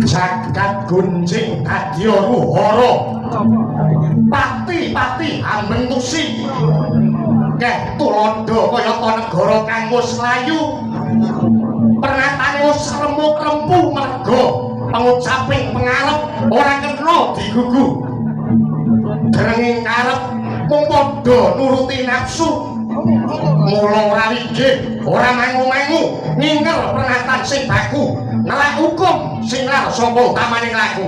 jagat gunjing kadya ruhara pati-pati ambeng tusi keh tulondo kayata negara kang wis layu pernatane wis remuk-rempu merga pengucaping pengarep ora kena digugu drenging karep mung padha nuruti nafsu mula ora winggih ora mangu-mangu ninger pernatan sing baku nelak hukum sing lar sapa utamaning laku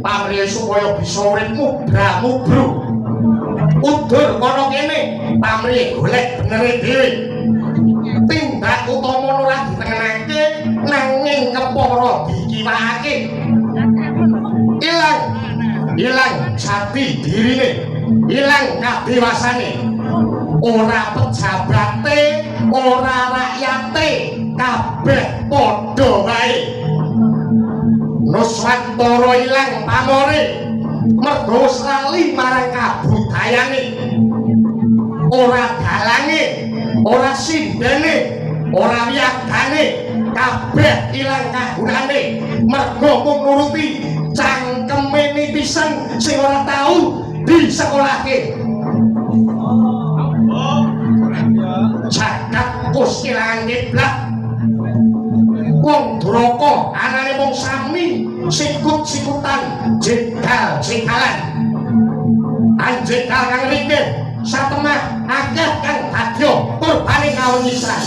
pamrih supaya bisa urip mubra-mubru. Udur kono kene pamrih golek benere dhewe. Tindak utama ora ditengenake nanging kepara dikiwakake. Ilang jati dirine, ilang kadewasane. Ora pejabate, ora rakyate, kabeh padha wae. Nuswantara ilang pamore mergo lali marang kabudayane. Ora dalange, ora sindene, ora wiyagane, kabeh ilang kagunane mergo mung nuruti cangkeme nipisan sing ora tau disekolahke. Jagat wis kelangan kiblat. Wong Draka anane wong sami sikut-sikutan jegal-jegalan. Anjegal kang mikir satemah akeh kang dadya kurbane kawengisan.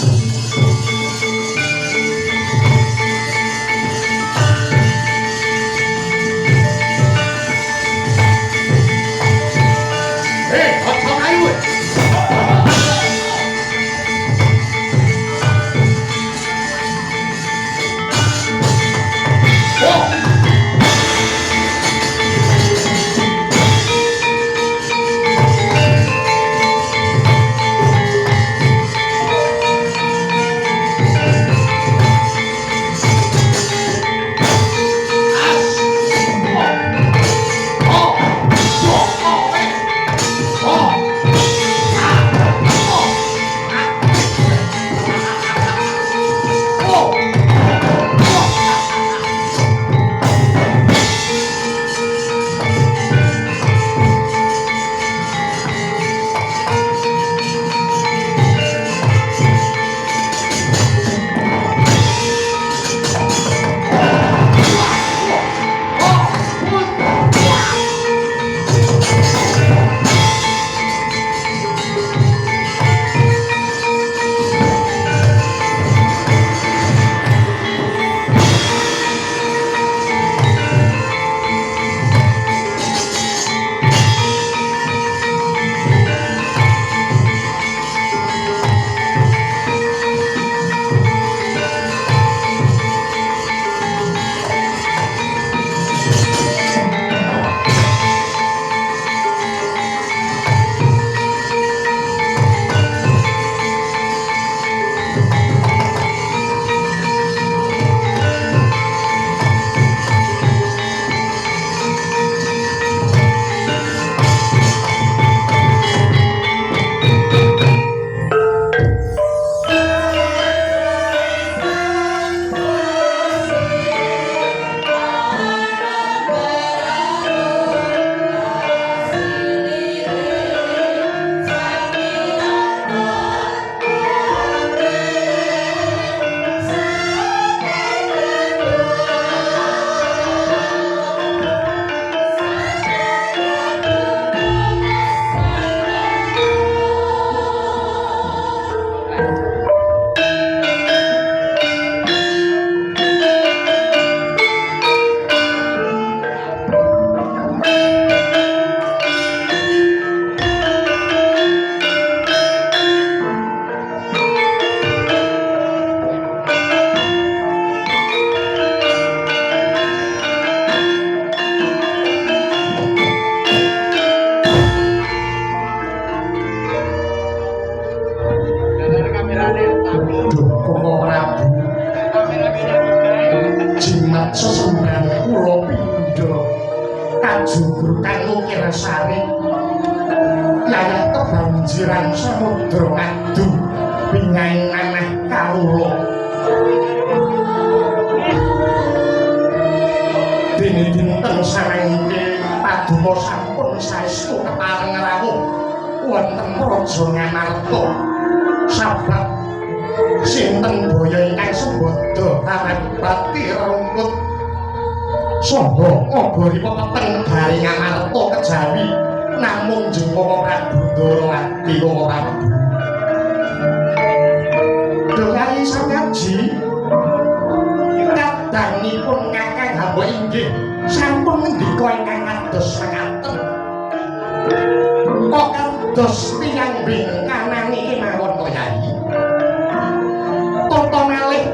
sampun ngendika ingkang kados mekaten kok kados tiyang bingkanan iki mawon to Yai toto malih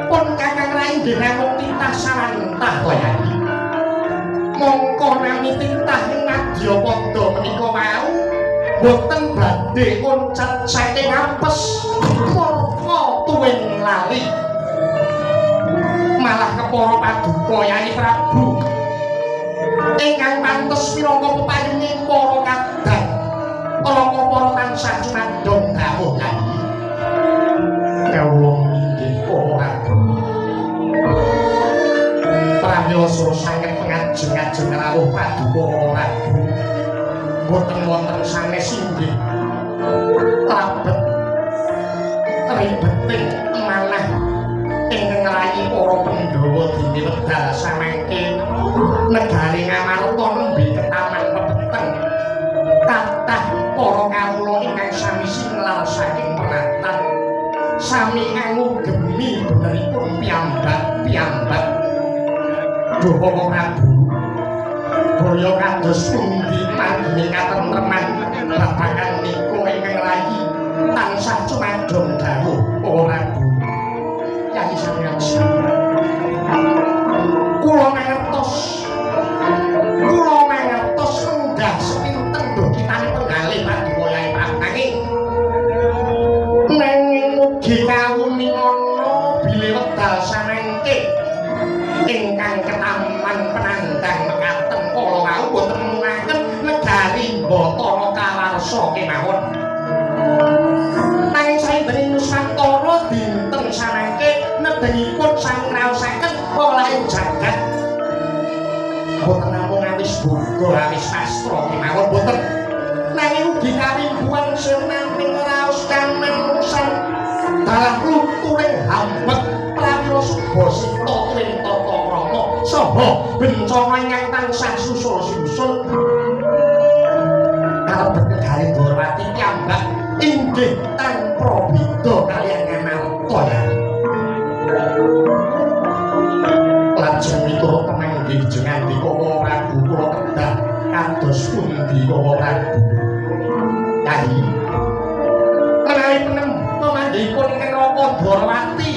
pun Kakang Rai namung titah sarantah to Yai mongko nami titah ing Madyapada menika wau boten badhe oncat saking apes murka tuwin lali malah kepara paduka Yai Prabu ingkang pantes minangka pepayuning para kadang kala para tansah cumandhong dawuh Yai kawula inggih para pramiyasa saged pangajeng-ajeng rawuh paduka Prabu boten wonten sanes inggih labet ribeting manah ingkang rayi para Pandhawa dene wedal samangke negari Ngamarta nembe ketaman pepeteng kathah para kawula ingkang sami sinlar saking penatan sami ngangugemi beneripun piyambak Duh Prabu Boyo kados pundi panjenengan katentreman babagan nika ingkang rayi tansah cumandhong dawuh para Prabu Yai Sanghyang kula mangertos endah sepinten duh kitane penggalih paduka Yai Prabu nanging mugi kawuni ana bilih wedal samangke ingkang ketaman penandang mekaten kala wau boten munaken negari Batara Kawarsa kemawon nanging saindenging Nusantara dinten samangke nedengipun sangraosaken polahing jagat boten namung awis boga awis sastra kemawon boten nanging ugi kawimbuhan sirnaming raos kamanungsan dalah luturing hambet prawira subasita tuwin tata krama saha bencana ingkang tansah susul-susul kalebet negari Dwarawati piyambak inggih tanpa beda kaliyan Ngamarta Yai lajeng miturut panggih jeneng Dika Prabu kula kedah kados pundi Dika Prabu Yai menawi pemanggihipun ingkang Raka Dwarawati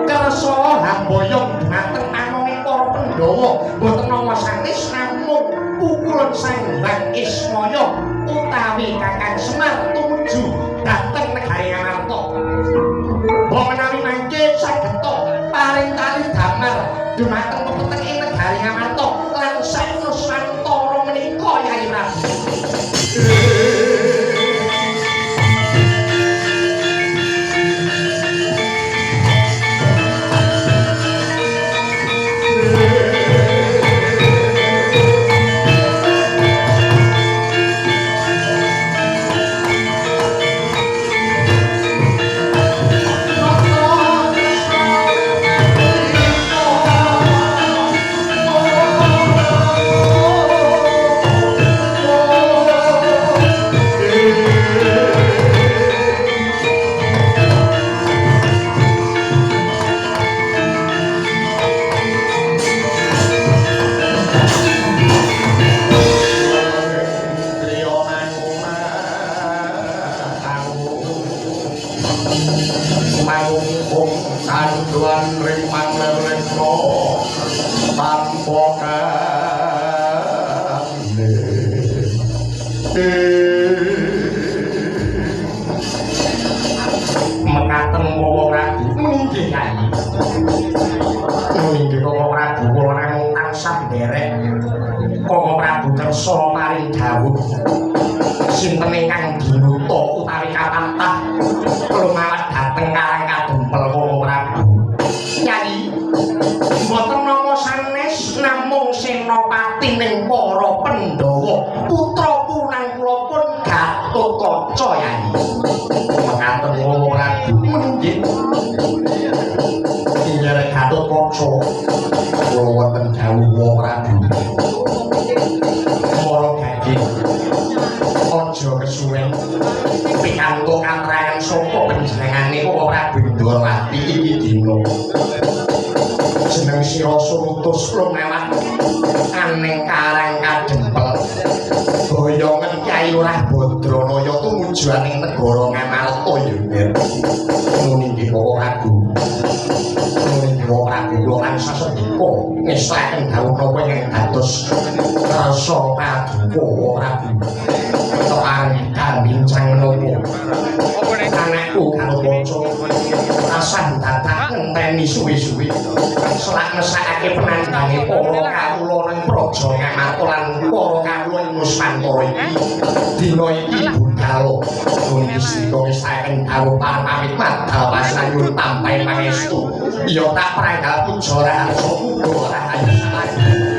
kersa hamboyong dhumateng anoning para Pandhawa boten nama sanes namung pukulan Sambang Ismaya utawi Kakang Semar tumuju dhateng negari Ngamarta mbok menawi mangke sageta paring tali damar dhumateng pepeteng ing negari Ngamarta lan sak Nusantara menika Yai Prabu Kanduan rimang lelekno tanpa kane mekaten Bawa Prabu menggih Yai menggih Bawa Prabu kula namung tansah nderek Bawa Prabu kersa paring dawuh sinten ingkang dinuta utawi kapantah lumawat dhateng Karang Kadempel Bawa Prabu Yai mboten nama sanes namung senopati ning para Pandhawa putra punan kula pun Gatotkaca Yai mekaten Bawa Prabu menggih inggih Gatotkaca kula wonten dawuh Bawa Prabu mara gagih aja kesuwen pikantuk katrangan saka panjenengane Bawa Prabu Ndorowati iki dina jeneng sira surut putus lumewat aning karang kadempel boyongan Kyai Lurah Badranaya tumuju aning negara Ngamartaya muni nggih Bapak Prabu muni Bapak Prabu kula lan sasendika ngeslaken dawuh napa ingkang dados rasa paduka Prabu Tokaring bincang menapa anakku karo bocah rasah dadak ngenteni suwi-suwi selak mesakake penandhange para kawula ning praja Ngamarta lan para kawula ing Nusantara iki dina iki budal muni sira wis saken karo pamit madhal pasayun tampahe pangestu ya tak pranggal puja raharsa muga rahayu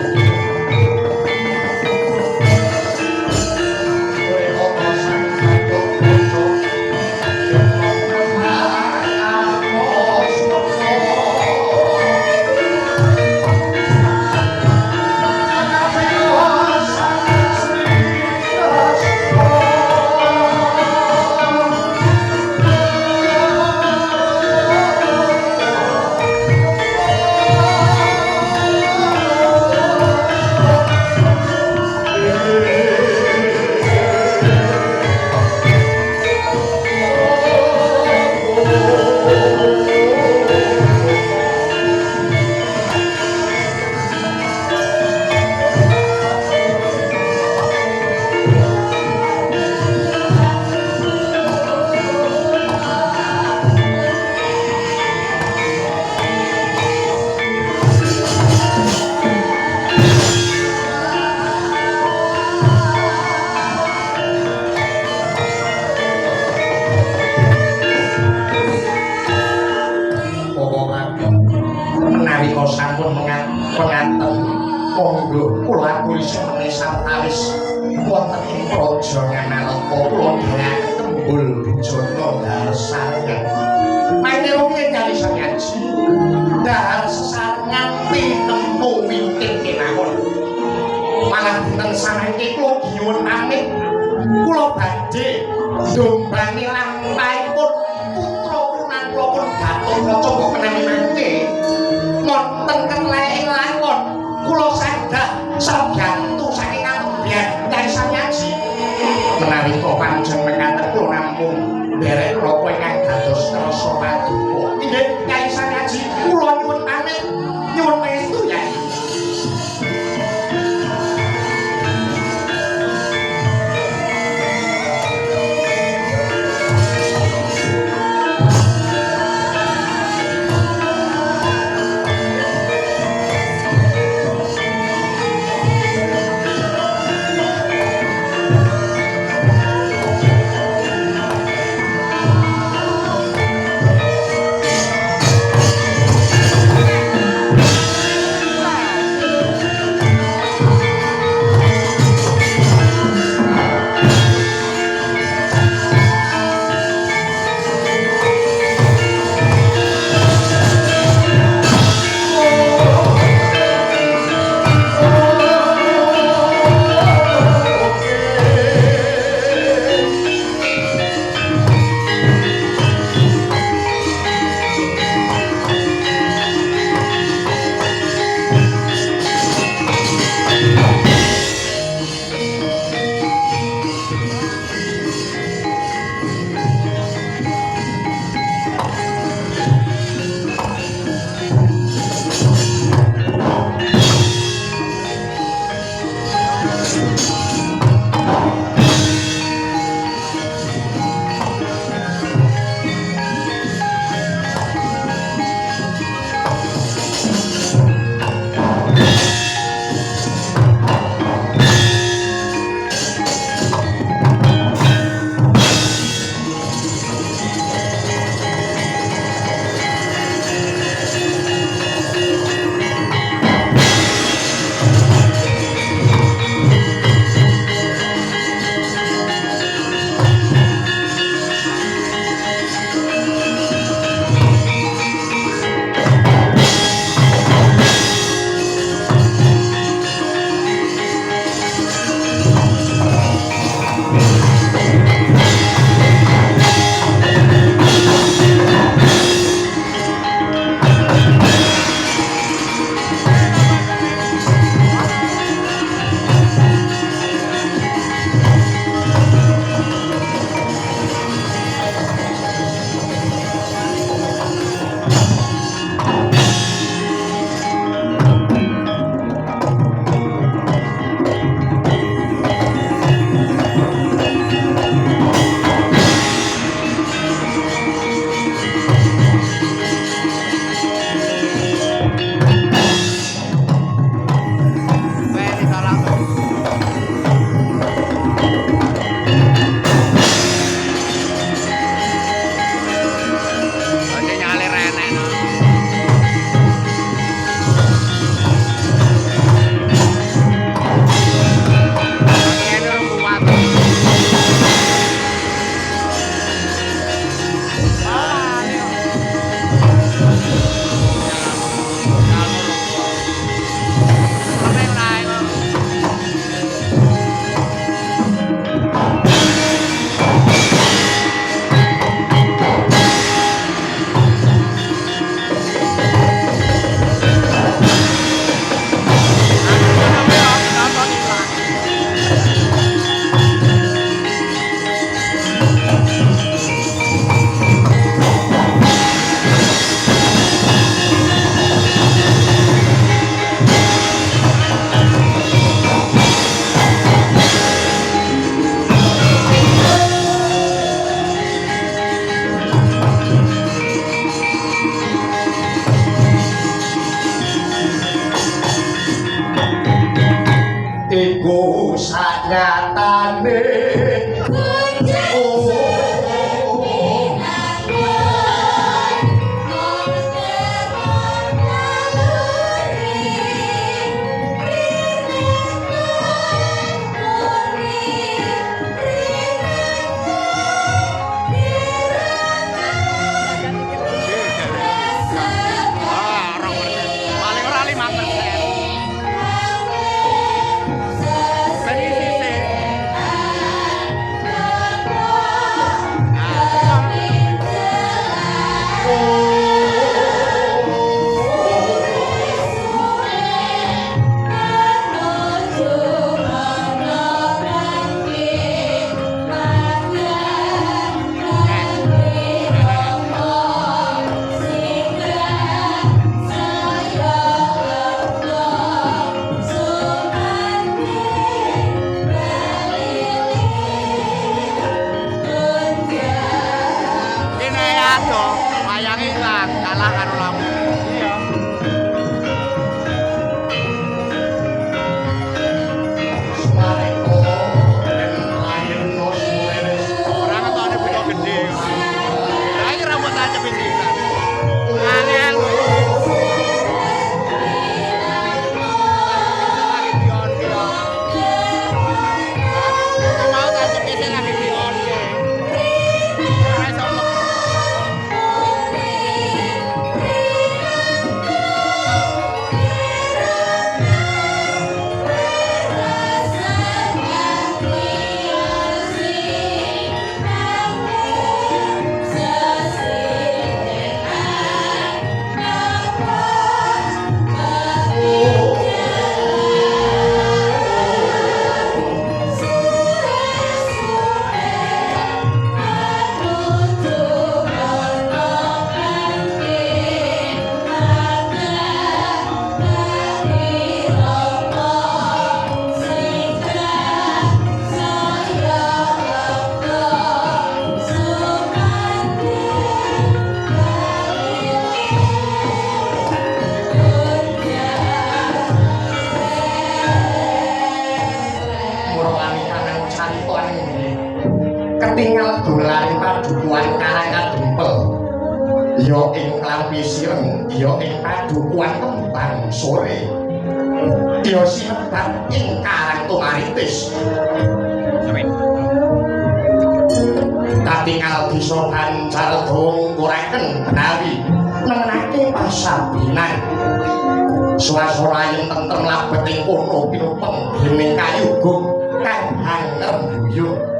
sanyatane ketinggal dolan padukuan karangan dempel ya ing klambi sireng ya ing padukuan kembang sore ya sinebat ing karang tumaritis katingal bisa banjar dong kureken benawi mengenake pasabinan swasana yen tentrem labeting kono pinupeng dening kayugung kang hangrembuyung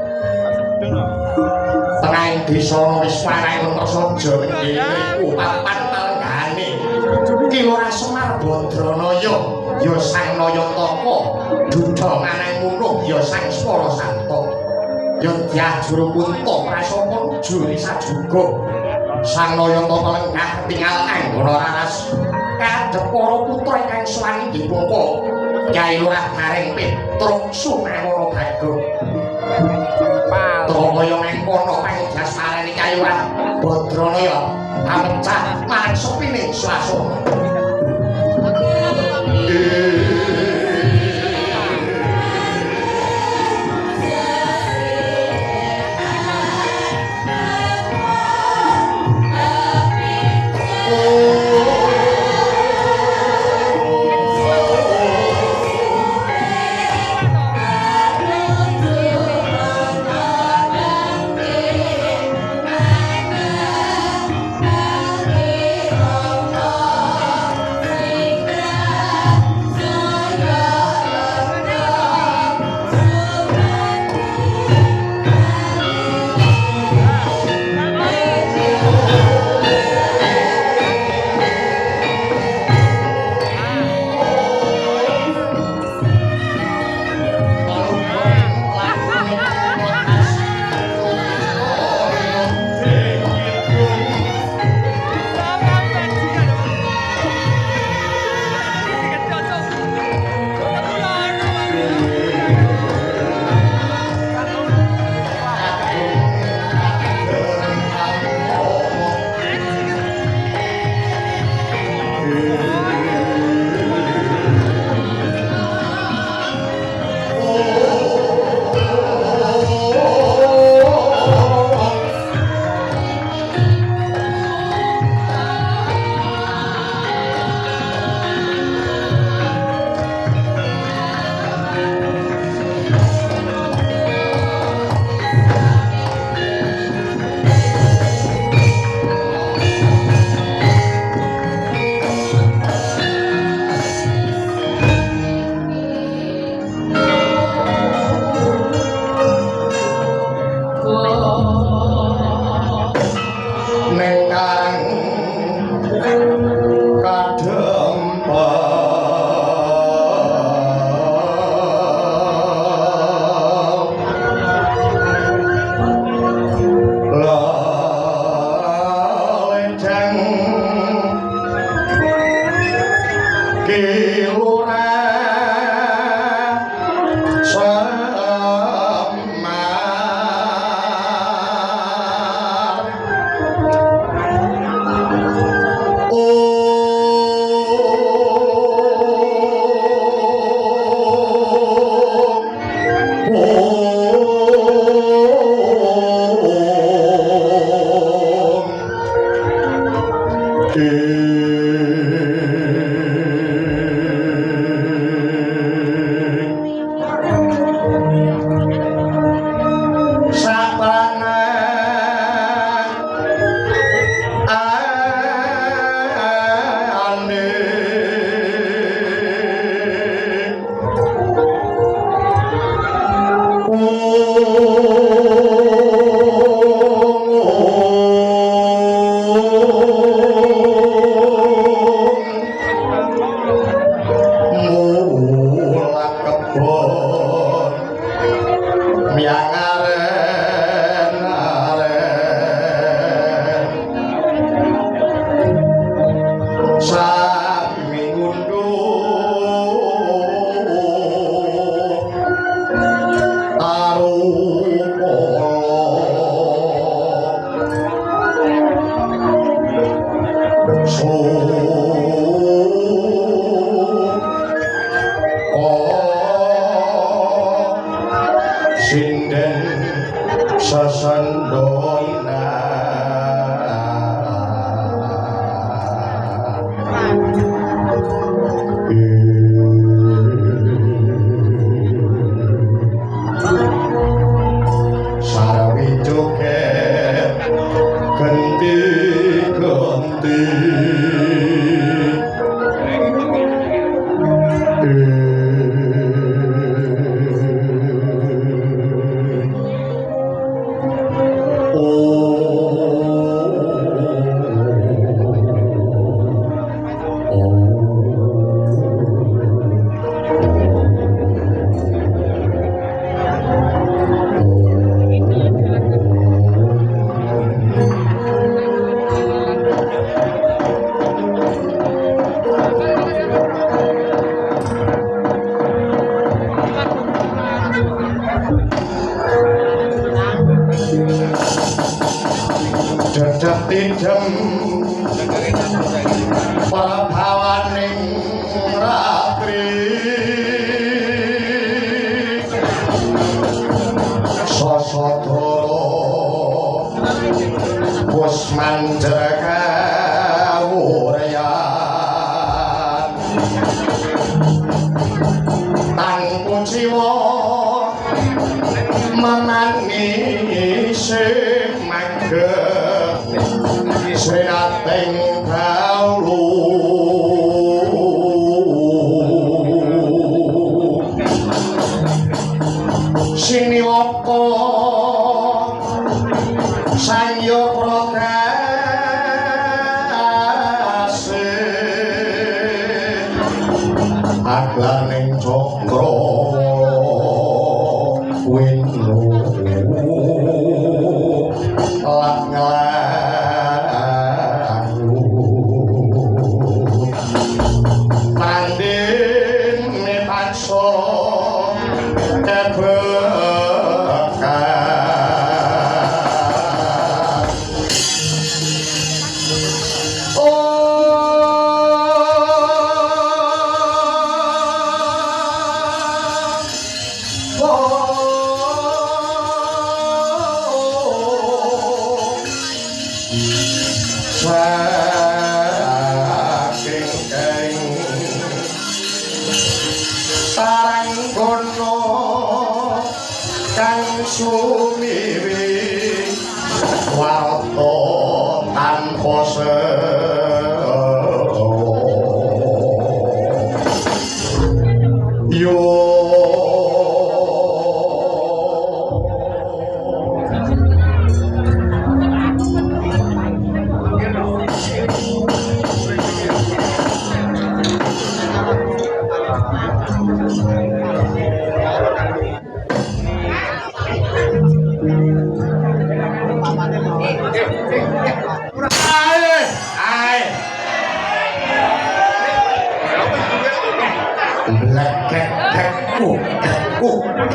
tengahing desa wis parai Antasaja nggih papan telenggane Kilora Semar Badranaya ya Sang Nayataka Duda Manang Munung ya Sang Swara Santa ya Dyah Juru Kunta Prasapa Juri Sajuga Sang Nayataka lenggah tinggal anggana raras kadhep para putra ingkang swangi dipungka Kyai Lurah Garing Petruk Sumawara Bagong Tromaya mengkono pangjas marani kayuan Badranaya pamecah marang sepining swasana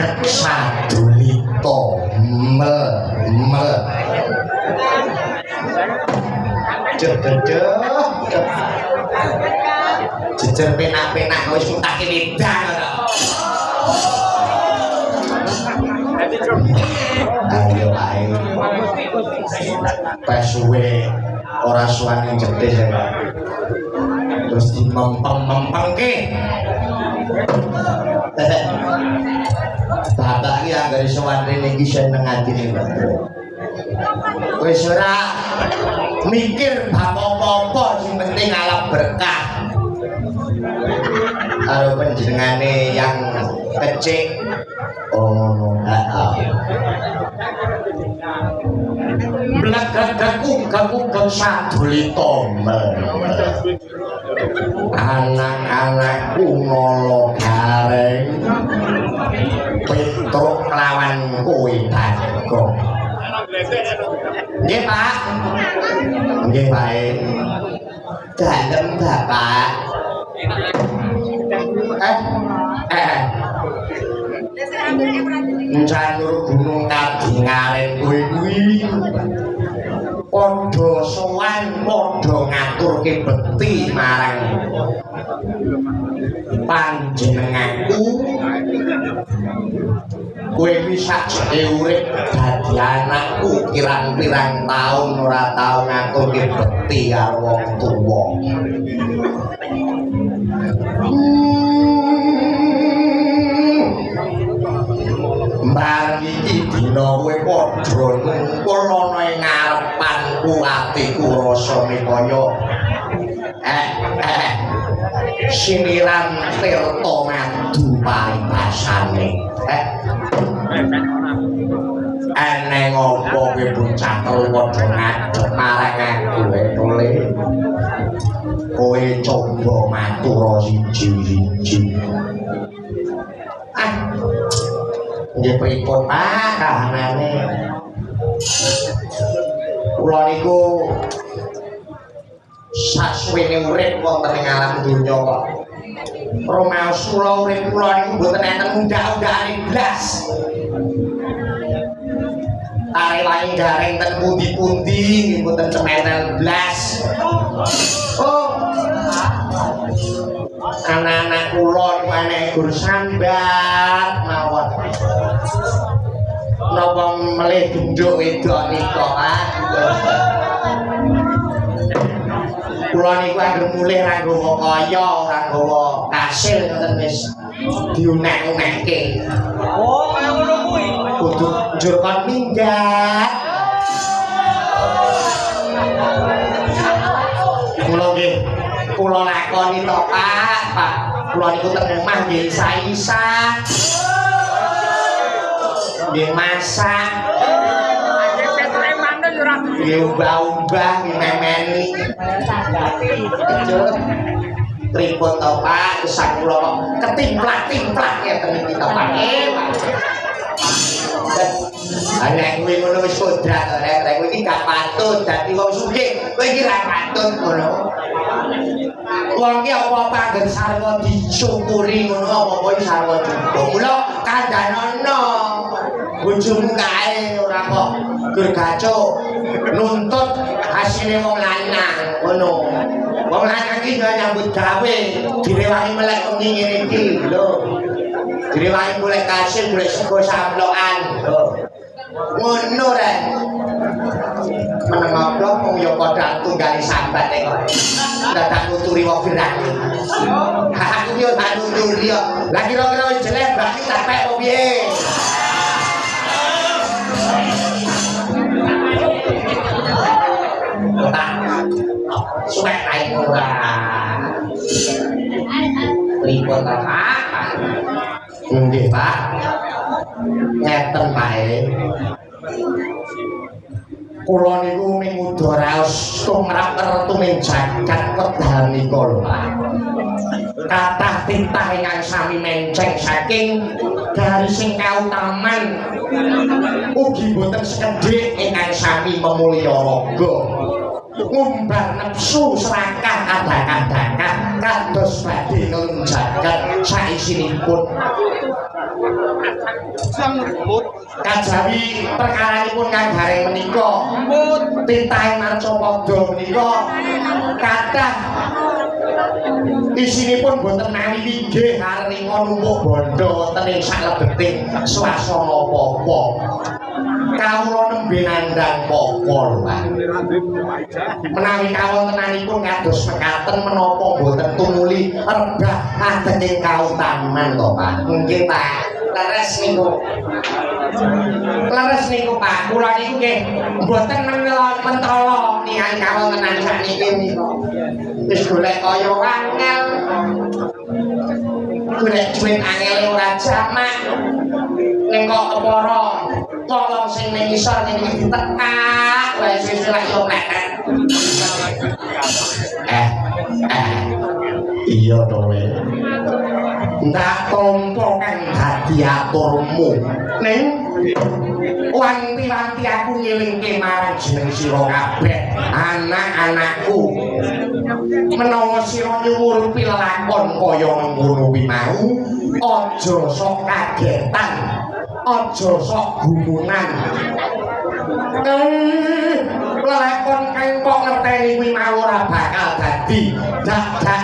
saged sadulita mel jejer penak-penak wis mutake wedan ayo ae pas suwe ora suwane jetis terus dimempeng-mempengke bapak iki anggere sowan rene iki seneng atine wis ora mikir bab apa-apa sing penting alam berkah karo panjenengane yang kecil oh Blagagagung sadulita anak-anakku nolo gareng Petruk lawan kowe Bagong nggih Pak nggih baik dalem Bapak Janur gunung kadingaren kowe kuwi padha sowan padha ngaturke bekti marang panjenenganku kowe bisa urip dadi anakku pirang-pirang taun ora tau ngaturke bekti karo wong tuwa Barang iki dina kowe padha ngumpul ana ing ngarepanku atiku rasane kaya siniran tirta madu paribasane eneng apa kowe bocah padha ngadep marang aku tole kowe coba matur siji-siji nggih pripun Pak kahanane kula niku sasuwene urip wonten ing alam donya kok rumaos kula urip kula niku mboten enten undak-undakane blas arewangi gareng ten pundi-pundi nggih mboten cemetel blas oh anak-anak kula niku enek gur sambat mawon napa melih genduk wedok nika Pak kula niku anggere mulih ra nggawa kaya ora nggawa kasil ngoten wis diunek-unekke oh kaya ngono kuwi kudu njur kon minggat kula nggih kula lakoni to Pak kula niku teng omah nggih isa-isa nggih masak nggih umbah-umbah nggih memeni pripun to Pak sak kula ketimplak-timplak ngeten iki to Pak anak kuwi ngono wis kodrat to nek kowe iki gak patut dadi wong sugih kowe iki ra patut ngono wong iki apa-apa anggen sarwa disyukuri ngono apa-apa iki sarwa juga mula kandhanono bojomu kae ora kok gergacuk nuntut hasile wong lanang ngono wong lanang iki nyambut gawe direwangi melek wengi ngene iki lho direwangi golek kasil golek sego samplokan lho ngono rek meneng apa mung ya padha tunggal sambat kok dadak nuturi wong gerak aku yo tak nuturi yo lah kira-kira wis jelek berarti capek opo piye suwek ae ora pripun ta Pak nggih Pak ngeten bae kula niku ming udaraos tumrap retuning jagat wedhanika lho Pak kathah titah ingkang sami menceng saking garising kautaman ugi boten sekedhik ingkang sami memulya raga ngumbar nepsu serakah kadang-kadang kados badhe nglunjaken saisinipun kajawi perkaranipun kang gareng menika titahing Marcapada menika kathah isinipun boten nawi inggih haringa numpuk bondo wonten ing saklebeting swasana apa-apa kawula nembe nandhang apa lho Pak menawi kawontenanipun kados mekaten menapa boten tumuli rebah ageng kautaman to Pak nggih Pak leres niku Pak kula niku nggih mboten mentolo nihan kawontenan sakniki wis golek kaya angel golek duit angel ora jamak ning kok kepara kolong sing ning isor ning ditekak wae sing lak yo meket iya to we ndak tampa kang dadi aturmu ning wanti-wanti aku ngelingke marang jeneng sira kabeh anak-anakku menawa sira nyuwurpi lelakon kaya mengkono kuwi mau aja sok kagetan aja sok gumunan lelakon kang kok ngerteni kuwi mau ora bakal dadi dadak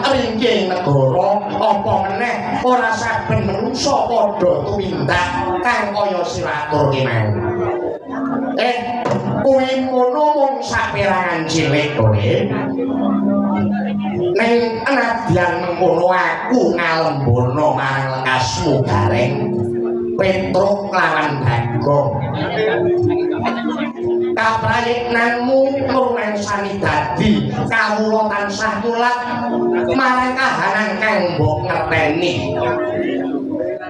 ringking negara apa meneh ora saben manungsa padha tumindak kang kaya sira aturke mau kuwi ngono mung saperangan cilik to ning anadyan mengkono aku ngalembono marang lekasmu gareng Petruk lawan Bagong kaprayitnanmu nurung sani dadi kawula tansah tulat marang kahanan kang mbok ngerteni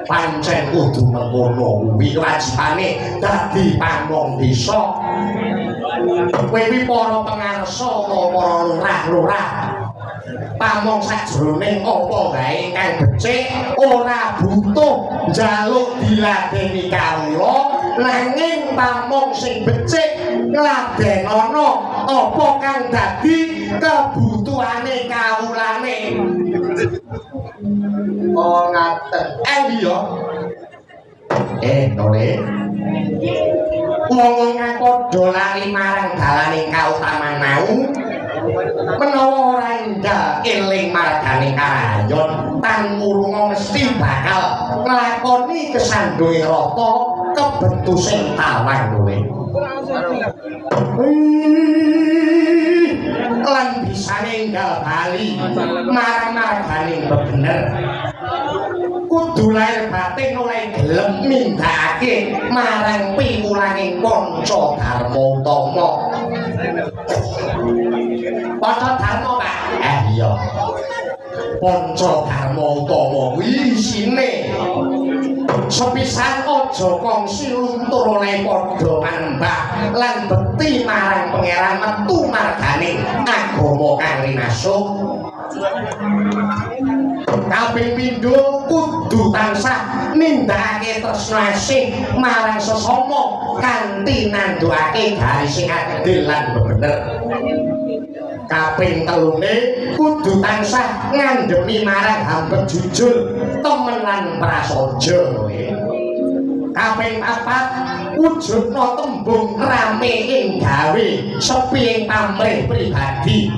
pancen kudu mengkono kuwi wajibane dadi pamong desa kowe para pangarsa para lurah-lurah pamong sajroning apa wae kang becik ora butuh njaluk diladeni kawula nanging pamong sing becik ngladenono apa kang dadi kebutuhane kawulane oh ngaten iya tole wong padha lali marang dalaning kautaman mau menawa ora endah eling margane karayon tan murunga mesti bakal nglakoni kesandunge rata kebentusing tawang kowe lan bisane enggal bali marang margane bener kudu lair batin oleh gelem mindhake marang piwulaning kanca dharma utama kanca dharma Pak iya kanca dharma utama kuwi isine sepisan aja kongsi luntur oleh padha manembah lan bekti marang pangeran metu margane agama kang rinasuk kaping pindho kudu tansah nindakake tresna asih marang sesama kanthi nandhukake garis sing adil lan bener kaping telune kudu tansah ngandhemi marang hambet jujur temen lan prasaja kaping papat wujudna tembung rame ing gawe sepi ing pamrih pribadi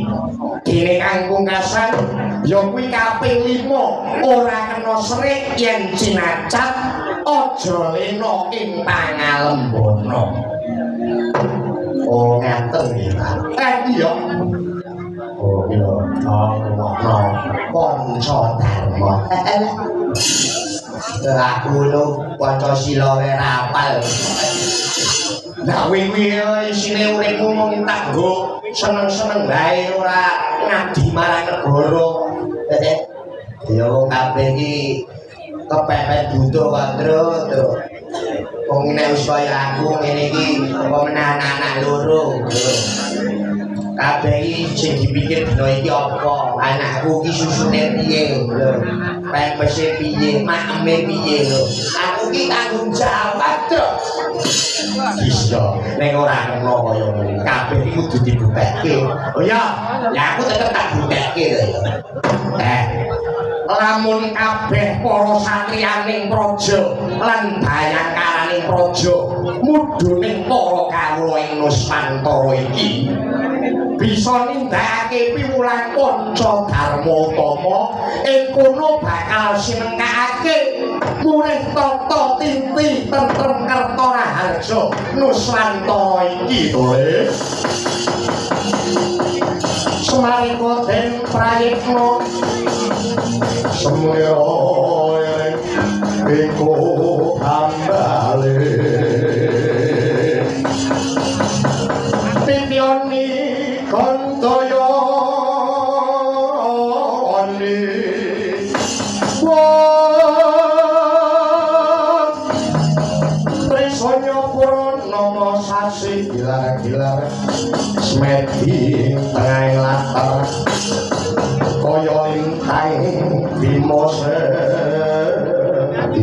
dene kang pungkasan ya kuwi kaping 5 ora kena srik yen cinacat aja lena ing pangalembono oh ngaten nggih Pak iya oh iya ngono kanca dharma aku lho Pancasila ora apal. Lah wingi isine uripmu mung tak nggo seneng-seneng bae ora ngabdi marang negara. Ya wong kabeh iki kepepet butuh kandro to. Wong nek wis kaya aku ngene iki apa menahan anak loro. Kabeh iki sing dipikir dina iki apa? Anakku iki susune piye lho. pempese piye, makeme piye lho. Aku ki tanggung jawab, Dok. Iya, nek ora ngono kaya ngene, kabeh iki kudu dibuktekke. Oh ya, ya aku tetep tak buktekke lho. Lamun kabeh para satriyaning praja lan bayangkaraning praja mudhuning para kawula ing Nuswantara iki bisa nindakake piwulang panca dharma utama ing kono bakal sinengkake murih tata tinti tentrem kerta raharja Nuswantara iki to Le. Semarika den prayitna semiro iku ambale pipioni kantaya ani trisanya purnama sasi gilar-gilar smedi tengah latar kaya ingkang Bima Sedi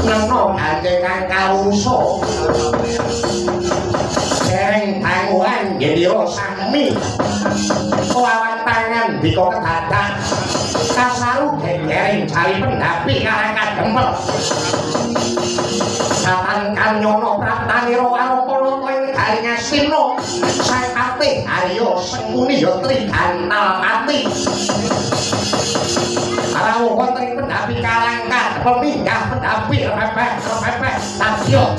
neno kanjengan kawusa dereng tangguhan gendira sami lawan tangan dika kedadak kasaru dereng cari pendapi karakat gempel Katan Kanyono Prattanira Warapalata ing garing Astina Sakate Arya Sengkuni ya trigantal mati rawuh wonten ing pendapi Karangkat peminggah pendapi repepek Tasya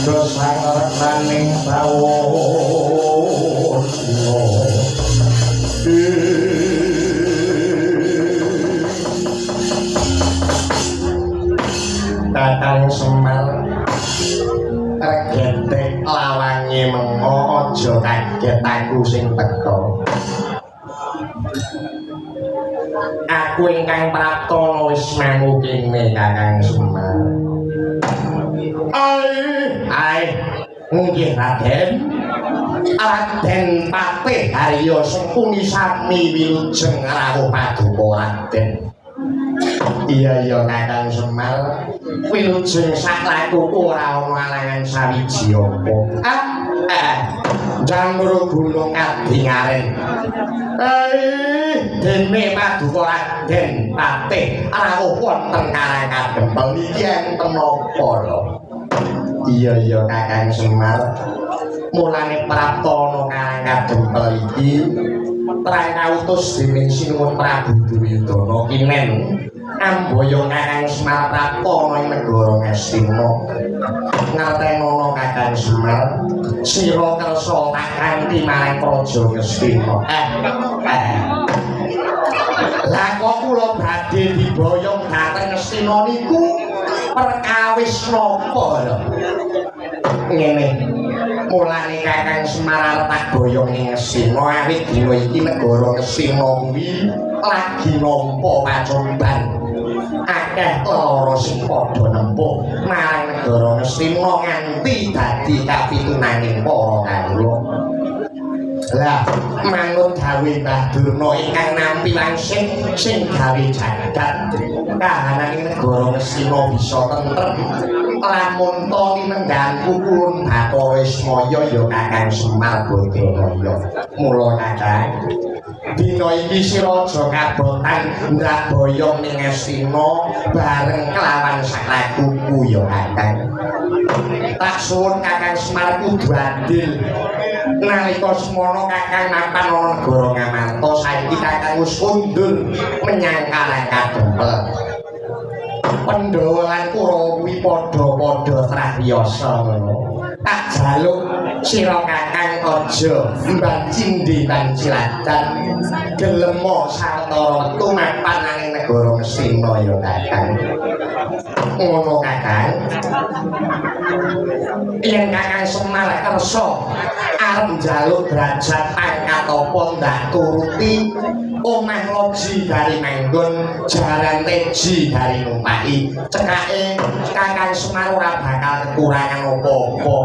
Dosangertaning bawon Kakang Semar regetek lawange mengo aja kaget aku sing teka aku ingkang prapta wis mangu kene Kakang Semar Ai nggih Raden Raden Patih Harya Sengkuni sami wilujeng rawuh paduka Raden iya Kakang Semar wilujeng sak lakuku ora ana alangan sawiji apa Jamur gunung kadingaren. Dene paduka Raden Patih rawuh wonten Karang Kadempel iki enten napa lho? Iya Kakang Semar. Mulane praptana Karang Kadempel iki trayek kautus dening Sinuwun Prabu Duryudana kinen amboyo Kakang Semar praptana ing negara Ngastina. Ngartenono Kakang Semar sira kersa tak kanthi marang praja Ngastina. Lah kok kula badhe diboyong dhateng Ngastina niku perkawis napa lho? Ngene. Mulane Kakang Semar arep tak boyong ing Ngastina awit dina iki negara Ngastina kuwi lagi nampa pacomban. Akeh lara sing padha nempuh marang negara Ngastina nganti dadi kapitunaning para kawula. Lah manut gawe Mbah Durna ingkang nampi langsing sing gawe jagat kahanan ing negara Ngastina bisa tentrem lamun to tinendangku kulun Bathara Ismaya ya Kakang Semar Badranaya. Mula Kakang dina iki si raja kabotan ndak boyong ning Ngastina bareng kelawan saklakuku ya Kakang. Tak suwun Kakang Semar kudu adil. Nalika semono Kakang mapan ana negara Ngamarta saiki Kakang wis kundur menyang Karang Kadempel. Pandhawa lan Kurawa kuwi padha-padha trahiyasa ngono. Tak jaluk sira Kakang aja mbacindi lan cilatan gelem sawetara metu mapan ning negara Ngastina ya Kakang. Ngono Kakang. Yen Kakang Semar kersa arep njaluk derajat pangkat apa ndak turuti omah loji dari manggon jaran teji dari numpaki cekake Kakang Semar ora bakal kekurangan apa-apa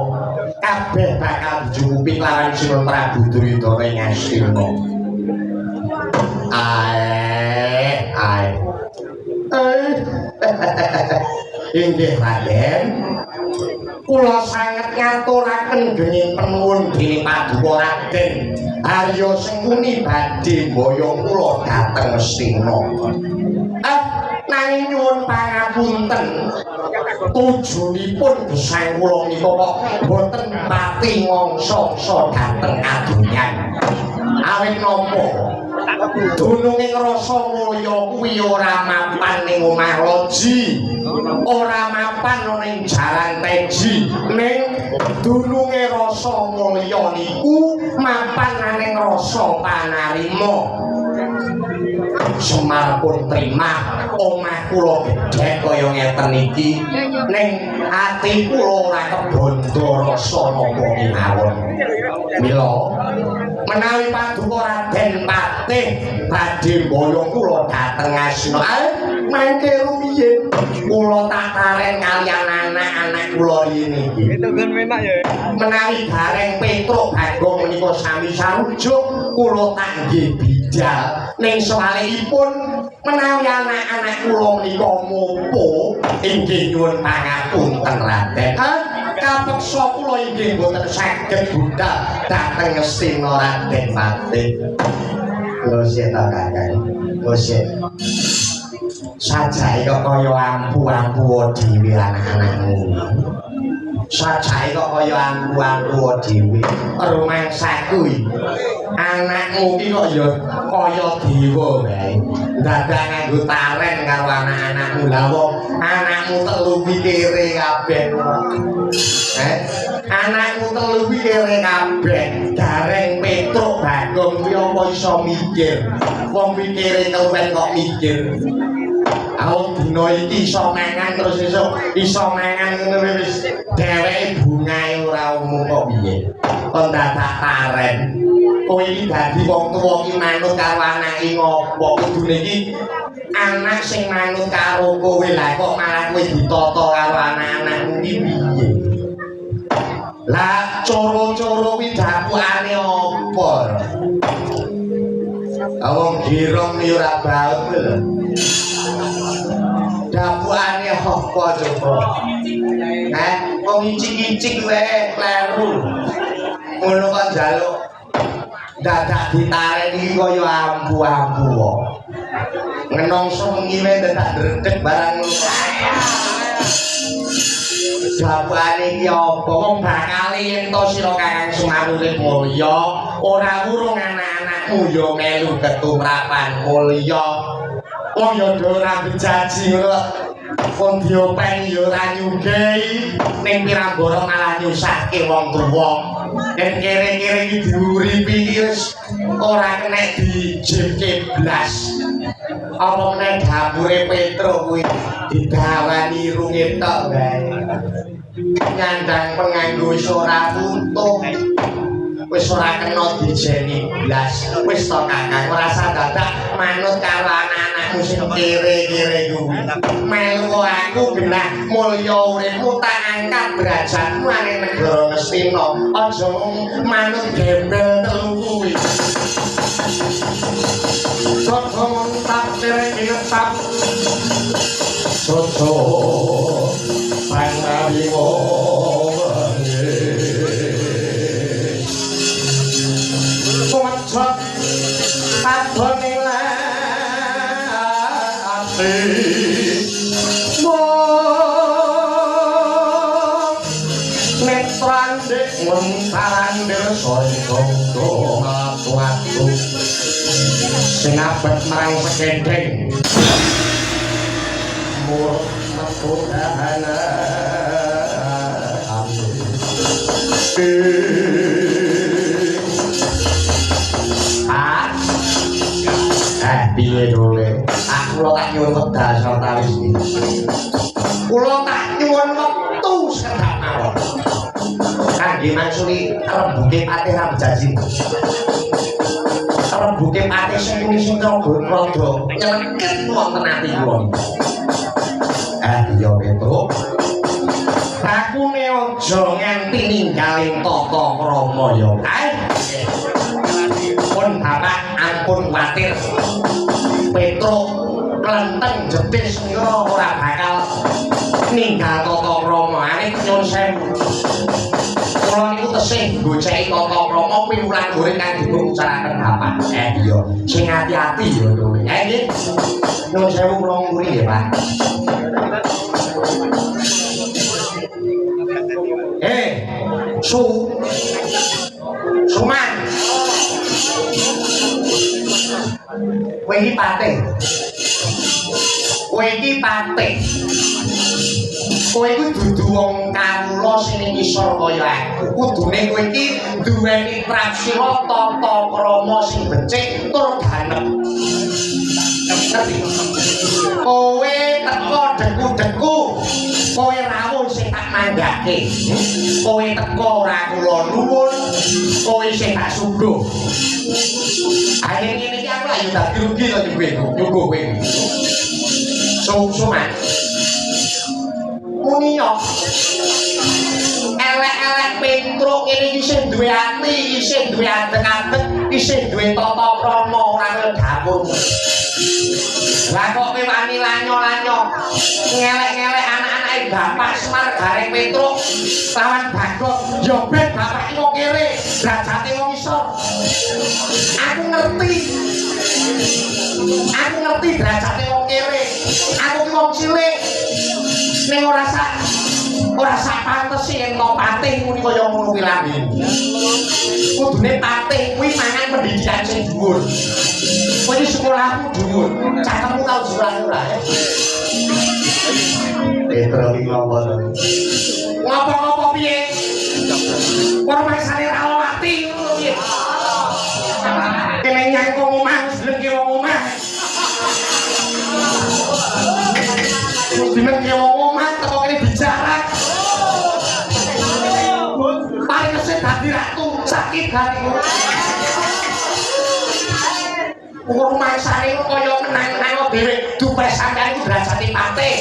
kabeh bakal dicukupi lawan Sinuwun Prabu Duryudana ing Ngastina. Inggih Raden, kula sanget ngaturaken genging penuwun dening Paduka Raden Arya Sengkuni badhe mboyong kula dhateng Ngastina. Nanging nyuwun pangapunten, tujuanipun gesang kula nika kok boten pati ngongso-ngso dhateng kadonyan. Awit napa? Dununging rasa mulya kuwi ora mapan ning omah loji, ora mapan ning jaran teji, ning dununge rasa mulya niku mapan ning rasa panarima. Semar pun terima omah kula gedhe kaya ngeten iki, ning ati kula ora kebondo rasa napa kemawon. Mila menawi Paduka Raden Patih badhe mboyong kula dhateng Ngastina, mangke rumiyin kula tak karen kaliyan anak-anak kula ini iki. Menawi gareng Petruk Bagong menika sami sarujuk kula tak nggih bidal ning sawalipun menawi anak-anak kula menika mumpu inggih nyuwun pangapunten Raden. Kapeksa kula inggih boten saged budal dhateng Ngastina Raden Patih. Lho ta Kakang. Lho sajae kok kaya ampu-ampu dhewe anak-anakmu. Sajae kok kaya ampu-ampu dhewe. Rumangsaku iki anakmu iki kok ya kaya dewa wae. Dadak nganggo taren karo anak-anakmu. Lah wong anakmu telu pikire kabeh. Anakmu telu pikire kabeh. Gareng Petruk Bagong kuwi apa iso mikir? Wong pikire keluwen kok mikir. Awak dina iki iso mangan terus esuk iso mangan ngono wis dheweke bungae ora umum kok piye. Kok dadak taren. Kowe iki dadi wong tuwa iki manut karo anake ngopo? Kudune iki anak sing manut karo kowe lah kok malah kowe ditata karo anak-anakmu iki piye? Lah coro-coro kuwi dakwane apa? Awong girong iki ora baut lho. Dakwane apa coba? Wong icik-icik wae kleru. ngono kok njaluk dadak ditareni kaya ambu-ambu kok ngenongso wengi dadak dredeg barang jawabane iki apa wong bakal ento sira Kakang Sumarurip mulya ora wurung anak-anakmu ya melu ketumrapan mulya wong ya ora bejaji ngono wong diopeng ya ora nyugei ning Pirambara malah nyusahke wong tuwa yen kere-kere iki diuripi wis ora kena dijimke blas apa meneh dapure Petro kuwi didawani runge tok wae nyandang penganggo wis ora utuh wis ora kena dijeni blas wis to Kakang ora usah dadak manut karo anak-anakmu sing kere-kere kuwi melu aku genah mulya uripmu tak angkat derajatmu ning negara Ngastina aja manut gembel telu kuwi Soto tak terengginetap Soto Pangawi ngomongin Sumatrak Adoni lati Netran dek nguntaran bersoy-soy atu-atu sing abet marang segendeng murut metu dahana piye dole aku lo tak nyuwun wedal sawetawis iki kula tak nyuwun wektu sekedhap mawon kangge mangsuli rembuke patih ramjaji rembuke patih sing rada nyelengket wonten ati kula iya Petro aku ne aja nganti ninggaling tata krama ya pun bapak ampun kuwatir Petro klenteng jetis ngira ora bakal ninggal tata krama ane nyuwun sewu kula niku tesih goceki tata krama piwulan goreng kang dipucaraken bapak iya sing ati-ati ya to nggih nyuwun sewu kula nguri nggih Pak Suman kowe iki patih kowe iku dudu wong kawula sing ngisor kaya aku kudune kowe iki duweni prasira tata krama sing becik tur ganep ngerti kowe teko deku-deku kowe rawuh sing tak manggake kowe teko ora kula nuwun kowe sing tak sungguh akhir ngene iki aku lak yo dadi rugi to nyuguh kowe suman muni yo elek-elek Petro ngene iki sing duwe ati isih duwe adeg-adeg isih duwe tata krama ora kaya dapurmu lah kok kowe wani lanyo-lanyo ngelek-ngelek anak-anake Bapak Semar Gareng Petro lawan Bagong yo ben bapak iki wong kere derajate wong isor aku ngerti derajate wong kere aku ki wong cilik ning ora sak pantes yen to patih muni kaya ngono kuwi lambene kudune patih kuwi mangan pendidikan sing dhuwur kowe sekolahmu dhuwur cakepmu tau jualan ora ya Petro iki ngopo piye permasane ra wati ngono piye kene nyangkung omah jenenge wong omah jenenge wong omah teko kene bicara paling kesek dadi ratu sakit hatiku rumah sare kaya menang-menang dhewe dupes sampeyan iku derajate patih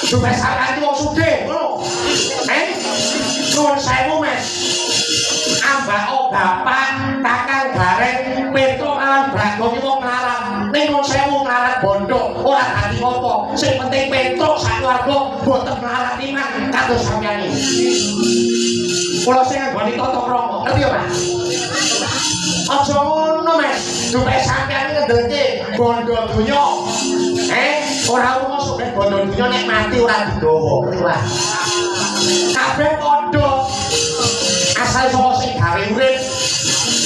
dupes sampeyan iku wong sugih ngono nuwun sewu Mas ambak bapak Kakang Gareng Petro lan Bagong iki wong larang ning nuwun sewu melarat bondo ora dadi apa sing penting Petro sak keluarga boten melarat iman kados sampeyan iki Kula sing nggoni tata krama. Ngerti ya, Mas? Aja ngono, Mas. Supaya sampeyan ngendelke bondo donya. Ora ono sok bondo donya nek mati ora digawa, ngerti, Mas? Kabeh padha. Asal sapa sing gawe urip.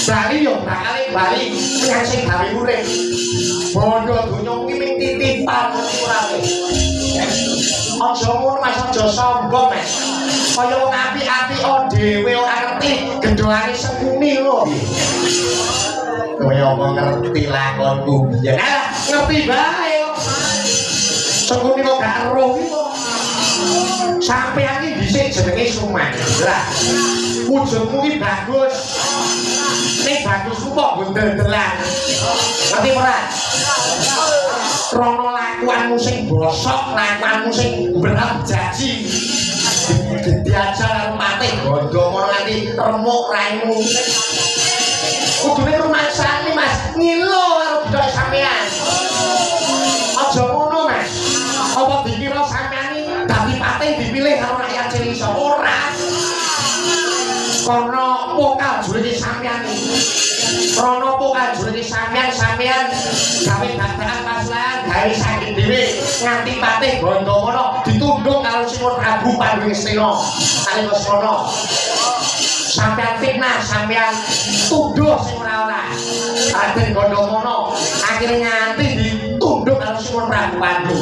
Bali yo bakal bali sing sing gawe urip. Bondo donya kuwi ming titipan ora wae. Aja ngono Mas, aja sombong Mas. Kaya wong apik-apik dhewe ora ngerti gendhoane sekuni lho. Kaya apa ngerti lakonku biyen. Ngerti bae kok. Sekuni kok gak eruh iki kok. Sampeyan iki dhisik jenenge Sumandra. Wujudmu iki bagus. Nek bagusmu kok gondel-delan. Ngerti ora? Rono lakuanmu sing bosok, lakuanmu sing berat jaji. Diajar karo patih bondo ngono nganti remuk raimu. Kudune rumangsani Mas, ngilo karo budaya sampean. Aja ngono Mas. Apa dikira sampean iki dadi patih dipilih karo rakyat Cilisa ora. Kono pokal jurine sampean iki. Rono pokal jurine sampean gawe dadakan paslahan, gawe sakit dhewe nganti patih bondo ngono ditundung karo Sinur Prabu Pandhuwestina. Kali wis ngono. Sampean fitnah, sampean tuduh sing ora-ora. Raden Gondomono akhire nganti ditundung karo Sinur Prabu Pandhu.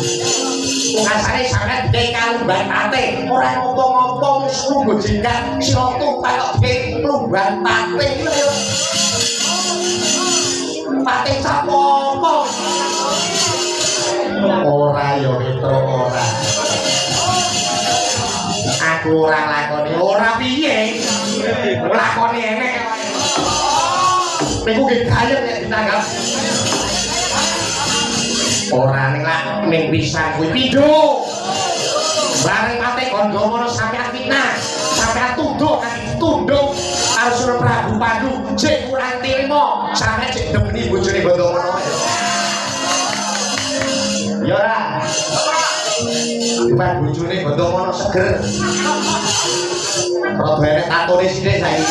Pungkasane sampean dikai kalumban patih, ora ngopo-ngopo wis lungguh jenggat sira tumpah kok dikai lumban patih lho. Patih capopo. Ora ya Petro ora. Aku ora lakoni, ora piye. Lakoni enek wae. Niku ge gayeng nek ditanggap. Ora ning pisan kuwi pindho. Bareng Patih Gondomono sampean fitnah, sampean tuduh kan ditundung karo Sinur Prabu Pandhu, jek kurang trimo, sampean jek demeni bojone Gondomono. Ya ora. Dipan bojone Gondomono seger. Rada enek tatone sithik saiki.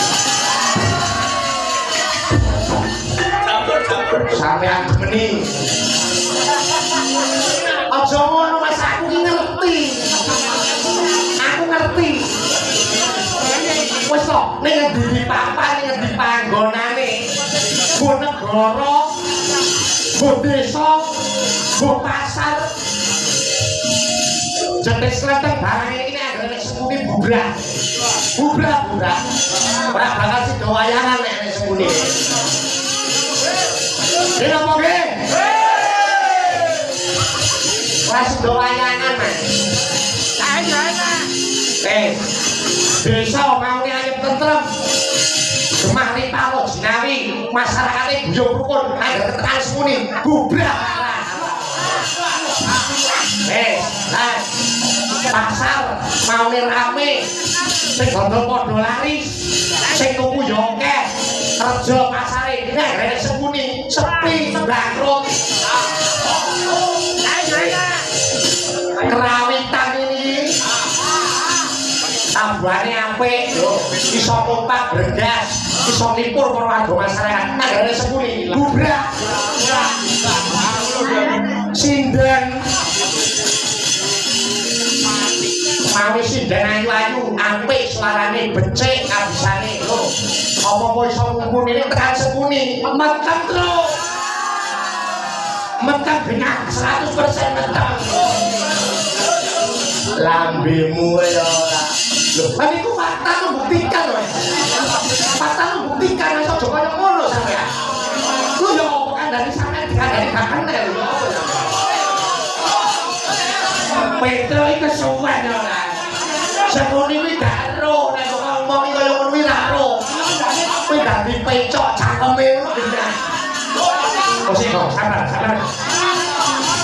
Sampean demeni. Aja ngono Mas, aku ki ngerti. Aku ngerti. Wis to, ning ngendi papan, ning ngendi panggonane. Bu negara, bu desa, bu pasar. Jenis lenteng barang ini anggere nek semuni bubrah. Bubrah. Ora bakal sida wayangan nek semuni. Dene apa ge? Ora sida wayangan, Mas. Desa maune ayem tentrem. Gemah ripalo jinawi, masyarakate guyub rukun, anggere tekan semuni bubrah. Pasar maune rame, sing gondol padha laris, sing tuku yo akeh. Rejo pasare nek rene semuni sepi bangkrut. Kerawitan ini tambane apik lho, iso numpak bergas, iso lipur karo warga masyarakat. Nek rene semuni bubrah. Sinden mawi sinden ayu-ayu apik suarane becik abisane lho. Apa-apa iso ngumpulne tekan sepuni metem terus. Metem benar 100% metem. Lambemu ya ora. Lho, kan iku fakta membuktikan lho. Fakta membuktikan iso aja kaya ngono sampean. Lu yo opo kandhane sampean dikandhani gak kenal lho. Petro iki kesuwen ora. Sekuni kuwi gak ero nek ngomong iki kaya ngono kuwi ra ero. Kuwi dadi pecok cangkeme ngono bener. Oh sik kok sabar.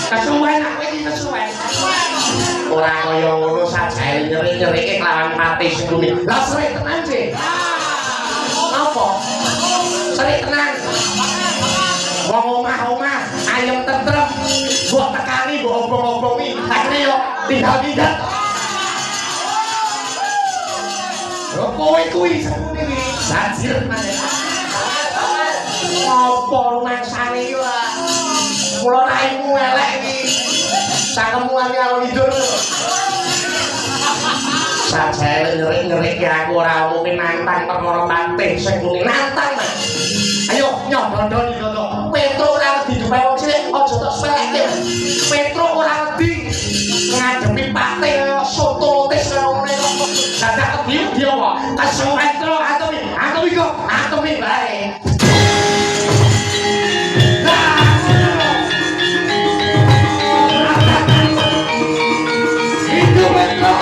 Kesuwen aku iki kesuwen. Ora kaya ngono sajae nyeri-nyerike kelawan mati sekuni. Lah sering tenan sih. Apa? Sering tenan. Wong omah-omah ayem tentrem. Mbok tekani, mbok obong-obongi. Akhire yo tinggal-tinggal. Apa kowe kuwi sakune iki sajir maneh apa rumangsane iki ora kula raimu elek iki cangkemmu karo lidur sajane nyerik-nyerik aku ora mungkin nantang perkara pantih sing kuning nantang Mas ayo nyodon iki to Petro ora wedi duwe wong cilik aja tok sepeleke Petro ora wedi ngadepi pate soto tes karo ngene kok dadak kebiu dia kok kasem Petro atemi bae itu Petro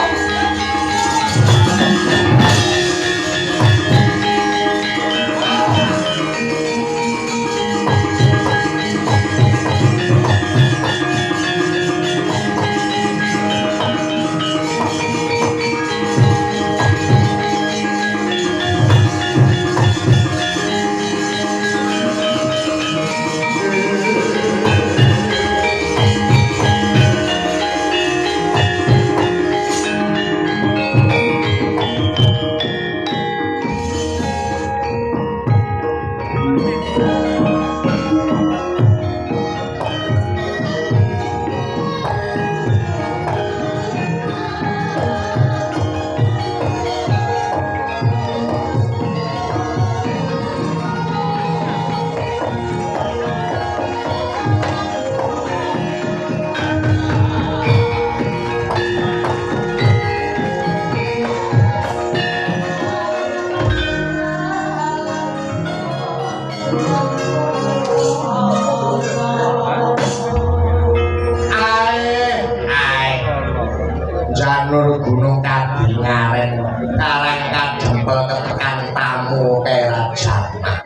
Janur Gunung Kadingaren karang kadempel ketekan tamu kerajaan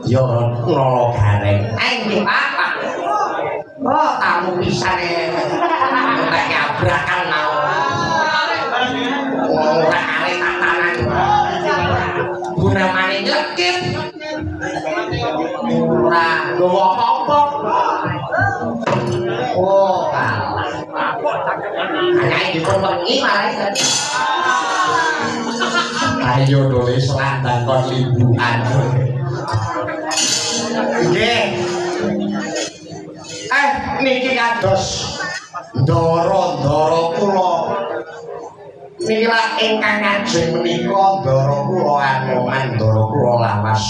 yo nolo gareng nggih apa oh tamu pisane nek ngabrakan mau ora arek tatanan gunamane nyekip ora nggawa apa-apa oh anake dipengi marane ayo nulis lantan kon libuan nggih niki kados ndara-ndara kula niki lak ingkang ajeng menika ndara kula anoman ndara kula lawas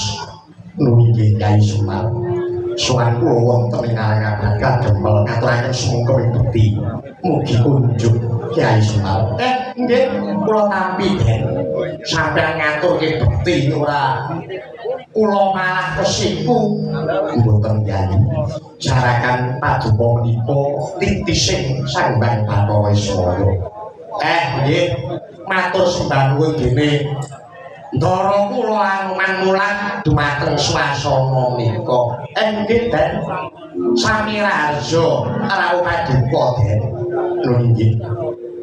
nuwun Kyai Semar sowan kula wonten ing kalangan kadempel ngaturaken sumangga bekti mugi kunjuk Kyai Semar nggih kula tampi den sampeyan ngaturke bekti ora kula malah kesiku mboten Kyai jarakan paduka menika titising Sanghyang Bathara Wismaya nggih matur sembah nuwun dene ndara kula anoman mulan dumateng swasana menika nggih Den sami raja rawuh paduka Den nuwun nggih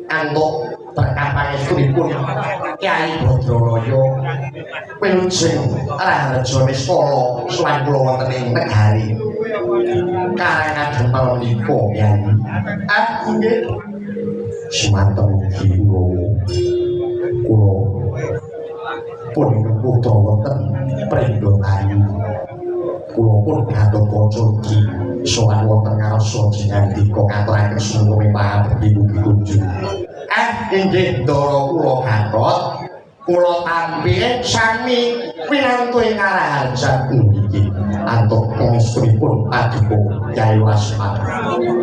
antuk berkah pangestunipun Kyai Badralaya wilujeng raja Niskala sowan kula wonten ing negari karangan dempel menika Kyai nggih semanten kula pun putra wonten Prendha Ayu kula pun Gatotkaca iki sowan wonten ngarsa jinandika ngaturaken sumangga pangabekti mugi kunjung inggih ndara kula Gatot kula tampi sami pinantuing karaharjan niki antuk pangestunipun paduka Kyai Semar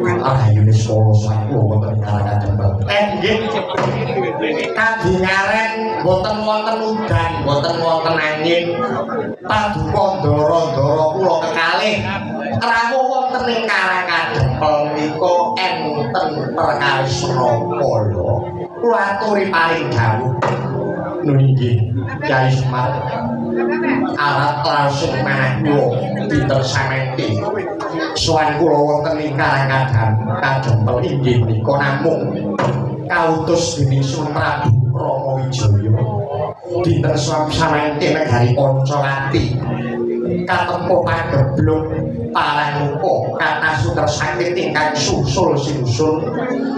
Rahayu Niskala saha kula wonten kalangan dempel nggih Kadingaren boten wonten udan boten wonten angin paduka ndara-ndara kula kekalih rawuh wonten ing kalangan dempel menika enten perkawis menapa kula aturi paring dawuh nuwun nggih Kyai Semar arat langsung manah kula dinten samengke sowan kula wonten ing kalangan kadempel inggih menika namung kautus dening Sun Prabu Rama Wijaya dinten samengke negari Pancawati katempo pagebluk palangupa kata sutra sakit ingkang susul sinusul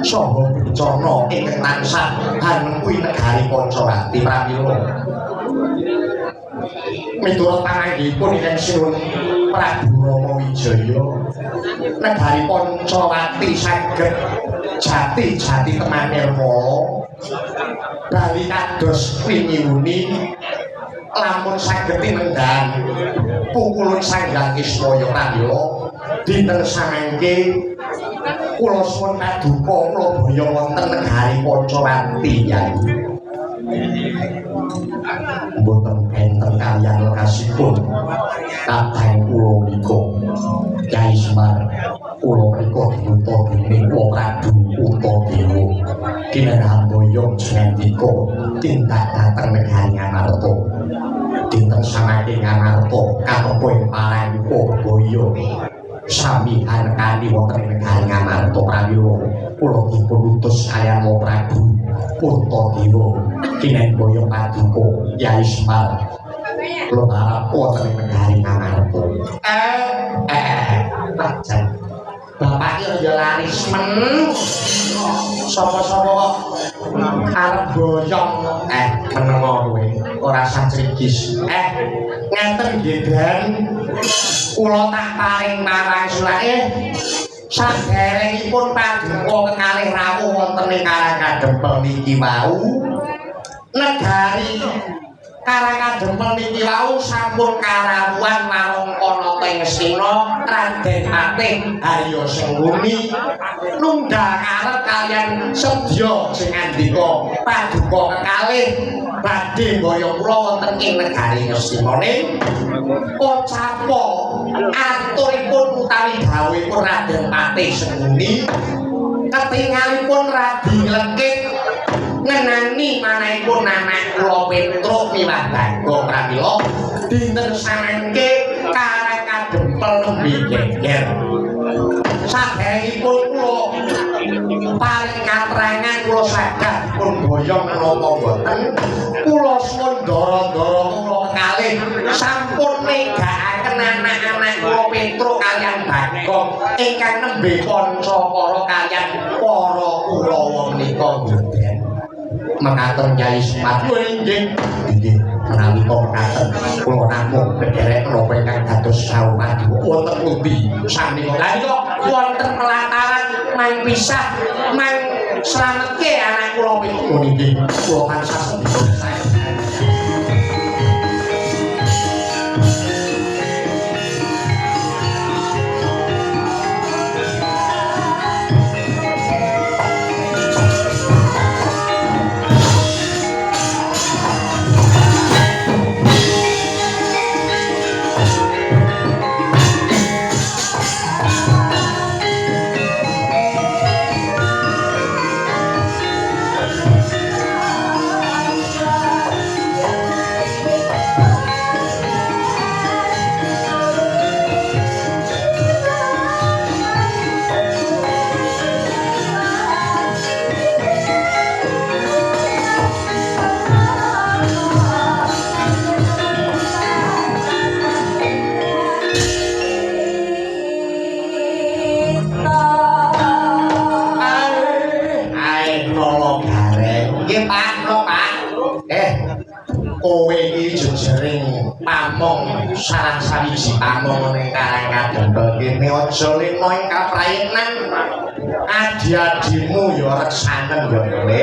saha bencana ingkang tansah hanengkuwi negari Pancawati pramila miturut panganggihipun ingkang sinuwun Prabu Rama Wijaya negari Pancawati saged jati-jati teman nirmala bali kados piniuni lamun saged tinendhan pukulun Sanghyang Kismaya pramila dinten samangke kula suwun paduka kula baya wonten negari Pancawati Yayi mboten enten kaliyan lekasipun kadang kula menika Kyai Semar kula menika dinuntut dening Prabu Utadewa kinerahan boyong jenendika tindak dhateng negari Ngamarta dinten samangke Ngamarta katempo ing paranipun boyo sami hanekani wonten negari Ngamarta pramila kula dipun utus kaliyan Prabu Utadewa kinen boyo paduka Kyai Semar kula harap wonten negari Ngamarta pajan bapak iki ya laris men sapa-sapa kok arep boyong menengo kowe ora satrigis ngenten nggih Dan kula tak paring marang sulake saderengipun paduka kekalih rawuh wonten ing Karangkadempel niki wau negari Karangkadempel niki wau sampun karawuhan warangkana teng Sina Raden Patih Harya Sengguni nunggal arep kaliyan sedya sing ngandika paduka kekalih badhe boyo kula wonten ing negari Ngastinane kocapa aturipun utawi dawuhipun Raden Patih Sengguni ketingalipun Radi Lekit ngenani manahipun anak kula Petruk miwah Bagong pramila dinten samangke Karangkadempel nembe geger saderengipun kula paring katrangan kula saged dipun boyong menapa boten kula suwun ndara-ndara kula kekalih sampun negakaken anak-anak kula Petruk kaliyan Bagong ingkang nembe Pancakara kaliyan para Kurawa menika nggen mengatur Kyai Semar nggih nggih menawi mekaten kula namung kederek menapa ingkang dados sawadi wonten pundi sami lha nika wonten pelataran mang pisah mang slametke anak kula nggih kula tansah sedhipun kowe iki jejering pamong sarang sawiji pamong ning Karangkadempel kene aja lena ing kaprayenan adi-adimu ya reksanen ya kowe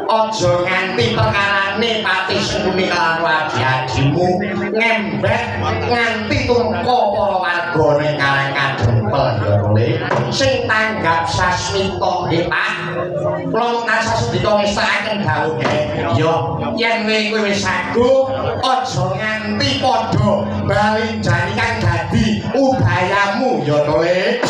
aja nganti perkarane Patih Sengguni karo adi-adimu ngembet nganti tumeka para warga ning Karangkadempel ya kowe sing tanggap sasmita nggih Pak kula tansah sedika ngestakaken dawuh ya yen kowe wis saguh aja nganti padha bali jani kang dadi ubayamu ya to Le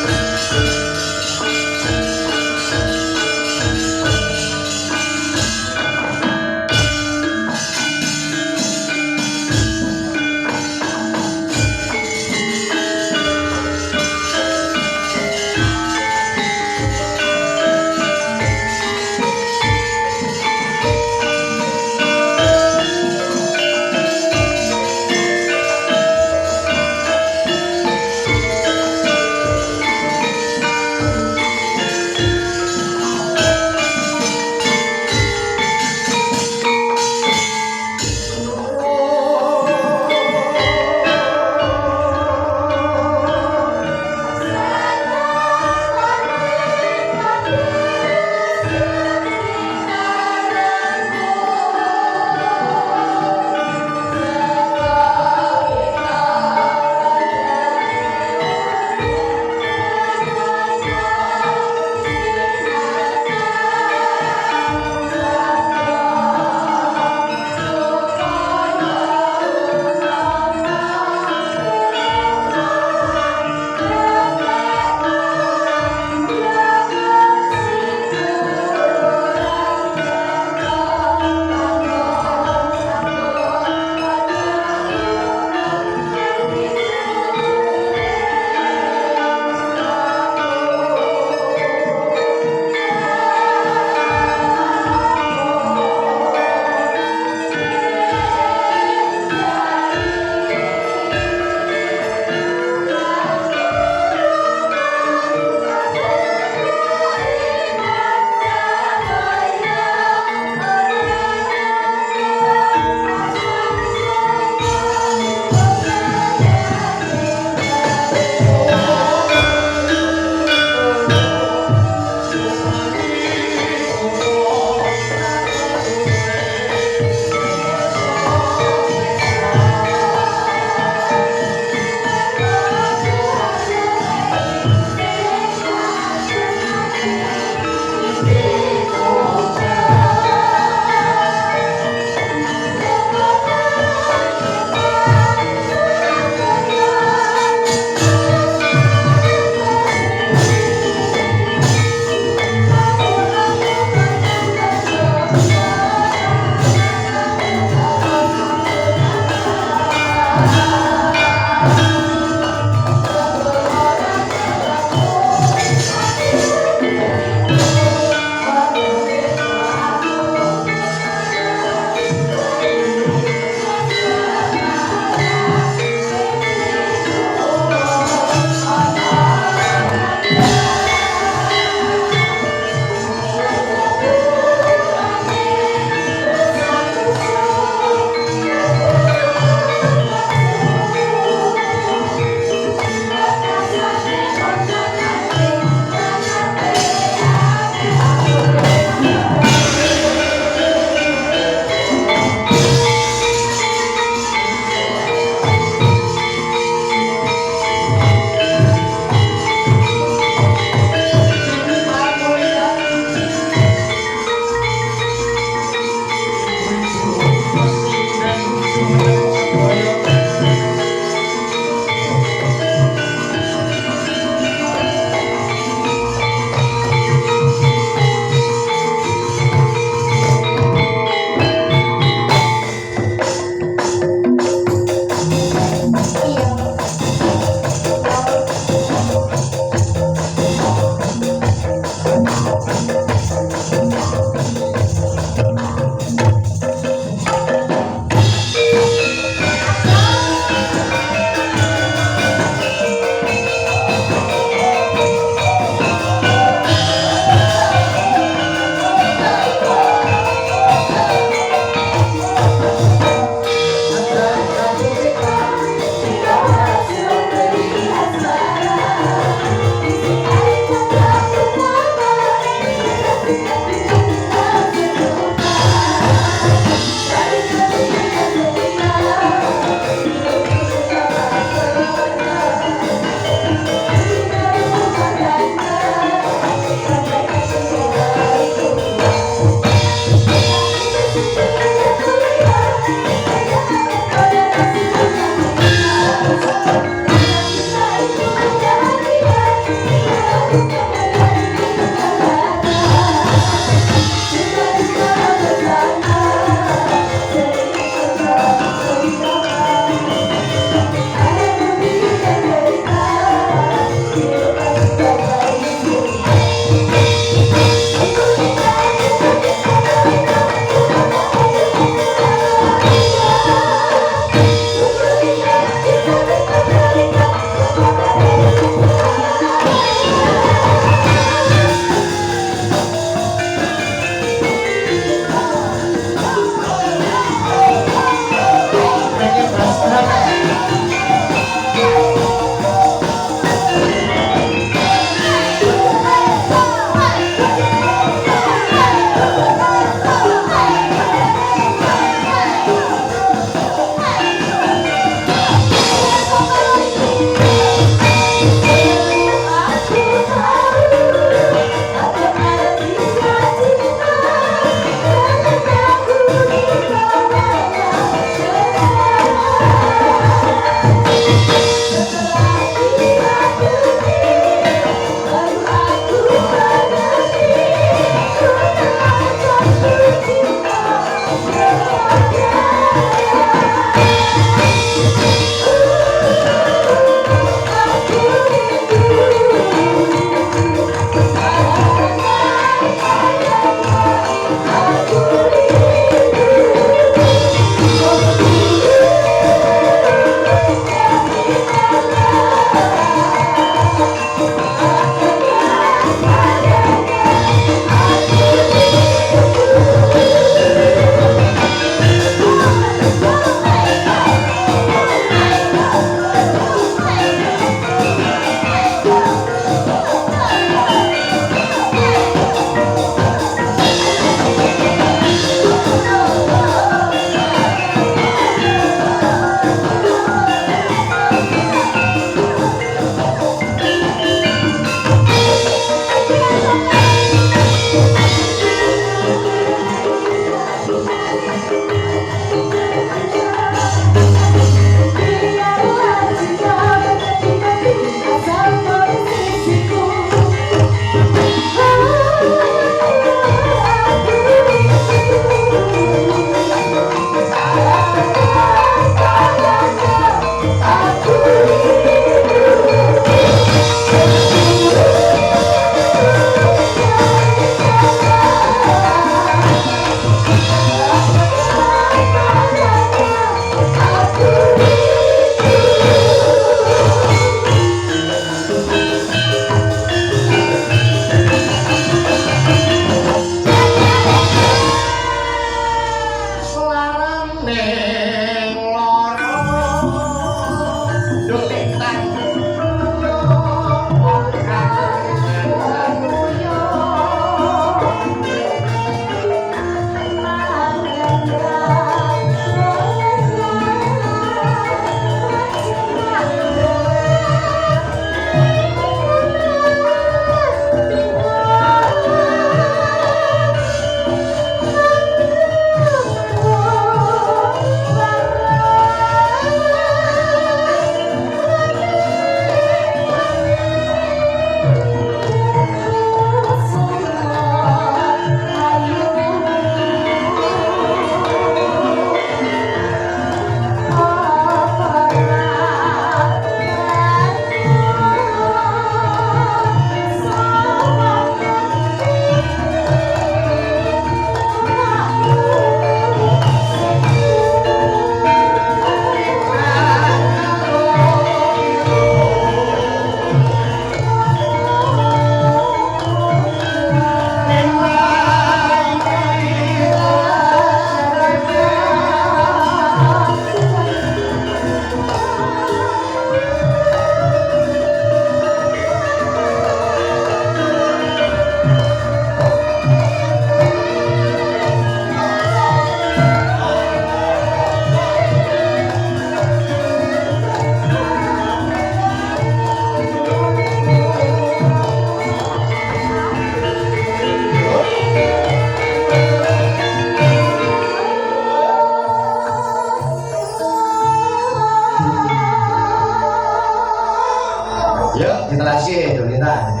Yuk, kita lagi, Donita.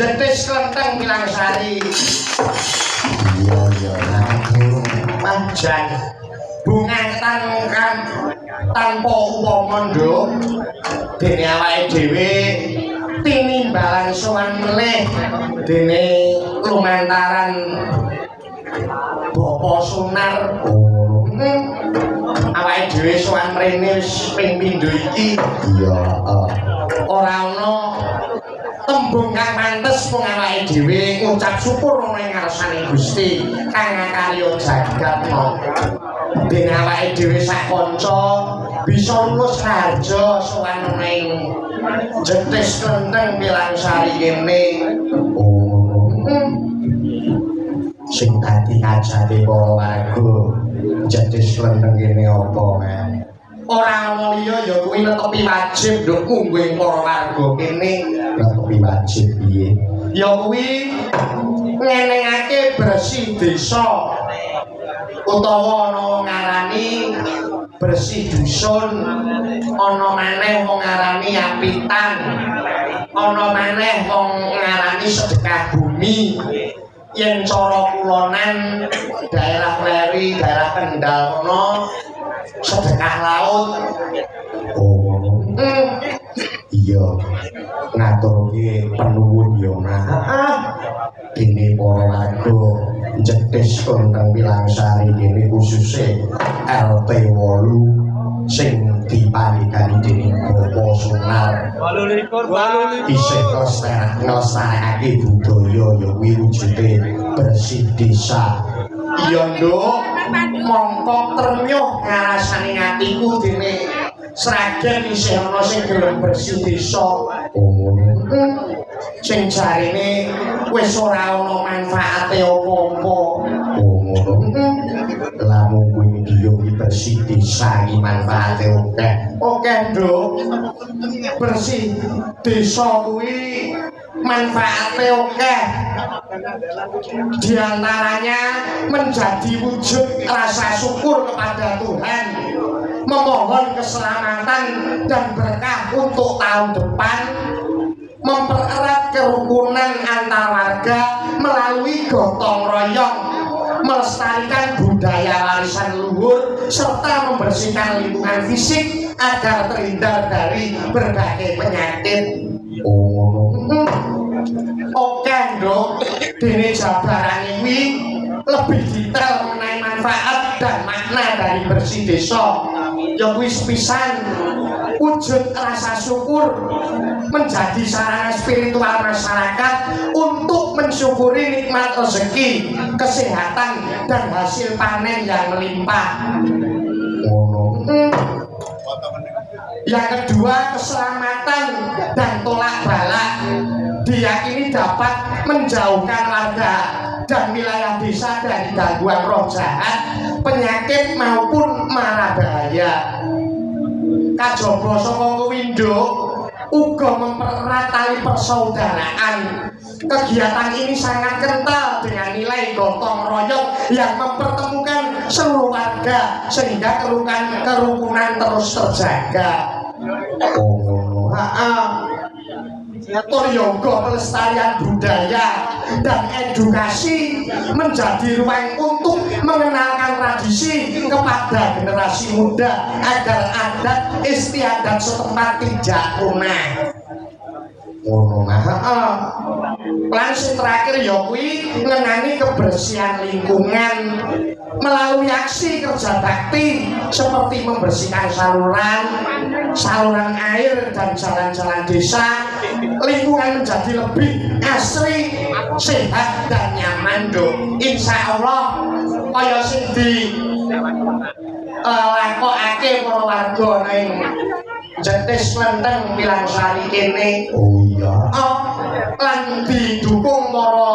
jetis klenteng Pilang Sari. Iya Panjang bunga tangkan tanpa upama nduk dene awake dhewe tinimbalan sowan melih dene lumantaran Bapak Sunar. Awake dhewe sowan mrene wis ping pindho iki. Iya, ora ana tembung kang pantes mung awake dhewe ngucap syukur ning ngarsane Gusti kang ngakarya jagat. dene awake dhewe sak kanca bisa lulus harja sowan ning jetis klenteng Pilang Sari kene. Oh. Sing dadi ajate para warga jetis klenteng kene apa, Men? Ora ana liya ya kuwi netepi wajib nduk mungguing para warga kene. Netepi wajib piye? Ya kuwi ngenengake bersih desa utawa ana wong ngarani bersih dusun, ana maneh wong ngarani apitan, ana maneh wong ngarani sedekah bumi. Yen cara kulonan daerah Leri, daerah Kendal kono sedekah laut. Oh. Iya. Ngaturke penuwun ya, Mas. Dene para warga jetis Klenteng Pilang Sari kene khususe RT 8 sing dipanikani dening Bapak Sunar. 28 isih nglestarekake budaya ya kuwi wujude bersih desa. Iya, Nduk. Mongko ternyuh ngarasani atiku dene Sragen isih ana sing gelem bersih desa. Sing jarine wis ora ana manfaate apa-apa. Lamun kuwi yo bersih desa iki manfaate akeh. Akeh, Nduk. Bersih desa kuwi manfaate akeh. Di antaranya menjadi wujud rasa syukur kepada Tuhan, memohon keselamatan dan berkah untuk tahun depan, mempererat kerukunan antar warga melalui gotong royong, melestarikan budaya warisan luhur, serta membersihkan lingkungan fisik agar terhindar dari berbagai penyakit. Oke, Nduk. Dene jabaran iki lebih detail mengenai manfaat dan makna dari bersih desa. Ya kuwi sepisan wujud rasa syukur menjadi sarana spiritual masyarakat untuk mensyukuri nikmat rezeki, kesehatan dan hasil panen yang melimpah. Yang kedua, keselamatan dan tolak balak diyakini dapat menjauhkan warga dan wilayah desa dari gangguan roh jahat, penyakit maupun mara bahaya. Kajaba saka kuwi, Nduk, uga mempererat tali persaudaraan. Kegiatan ini sangat kental dengan nilai gotong royong yang mempertemukan seluruh warga sehingga kerukunan terus terjaga. Yoga pelestarian budaya dan edukasi menjadi ruang untuk mengenalkan tradisi kepada generasi muda agar adat istiadat setempat tidak punah. Plan sing terakhir ya kuwi ngenani kebersihan lingkungan melalui aksi kerja bakti seperti membersihkan saluran air dan jalan-jalan desa. Lingkungan menjadi lebih asri, sehat dan nyaman, Nduk. Insya Allah kaya sing di lakokake para warga ning jetis Klenteng Pilang Sari kene. Oh iya. Lan didukung para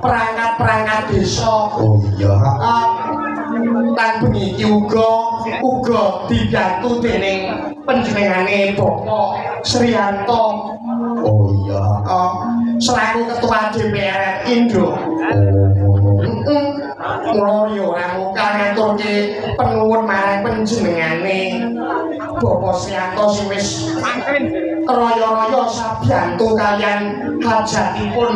perangkat-perangkat desa. Oh iya. Lan bengi uga dibantu dening panjenengane Bapak Sriyanto. Oh iya. Selaku ketua DPR Indo. Mula yo ora muka ngaturke penuwun marang panjenengane Bapak Sriyanto sing wis raya-raya sabiyantu kalian hajatipun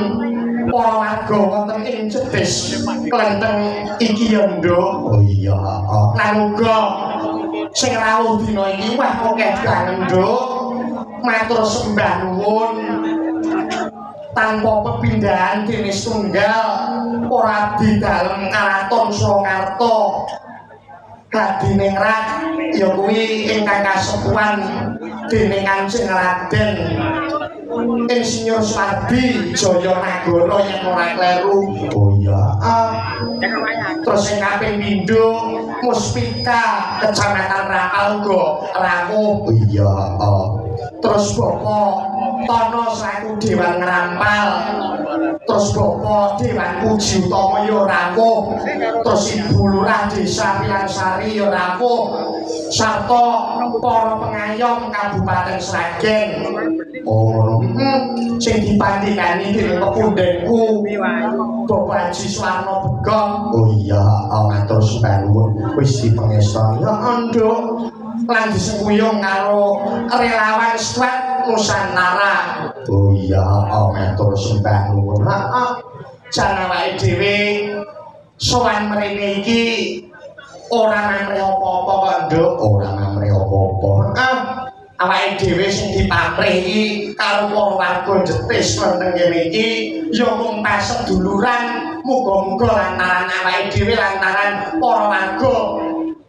para warga wonten ing jetis Klenteng iki ya, Nduk. Oh iya. Lan uga sing rawuh dina iki wah akeh banget, Nduk. Matur sembah nuwun. Tanpa pepindahan dene tunggal ora di dalem Karaton Surakarta kadiningrat ya kuwi ingkang kasepuhan dening Kanjeng Raden Insinyur Swardi Jayanagara yen ora kleru. Oh iya. Terus sing kaping pindho Muspika Kecamatan Rapal uga rawuh. Oh iya. Terus Bapak Tono selaku Dewan Ngerampal. Terus Bapak Dewan Puji Utama ya rawuh. Terus Ibu Lurah Desa Pilangsari ya rawuh. Sarta para pengayom Kabupaten Sragen. Oh, Sing dipandhingani dening pepundhenku Bapak Haji Suwarno Begong. oh iya, matur sembah nuwun wis dipengestoni. Nduk lan disengkuyung karo relawan squad Nusantara. Oh iya, matur sembah nuwun. Jan awake dhewe sowan mrene iki ora namre apa-apa kok, Nduk. Ora namre apa-apa. Awake dhewe sing dipamrih iki karo para warga jetis wonten kene iki ya mung paseduluran. Muga-muga lantaran awake dhewe lantaran para warga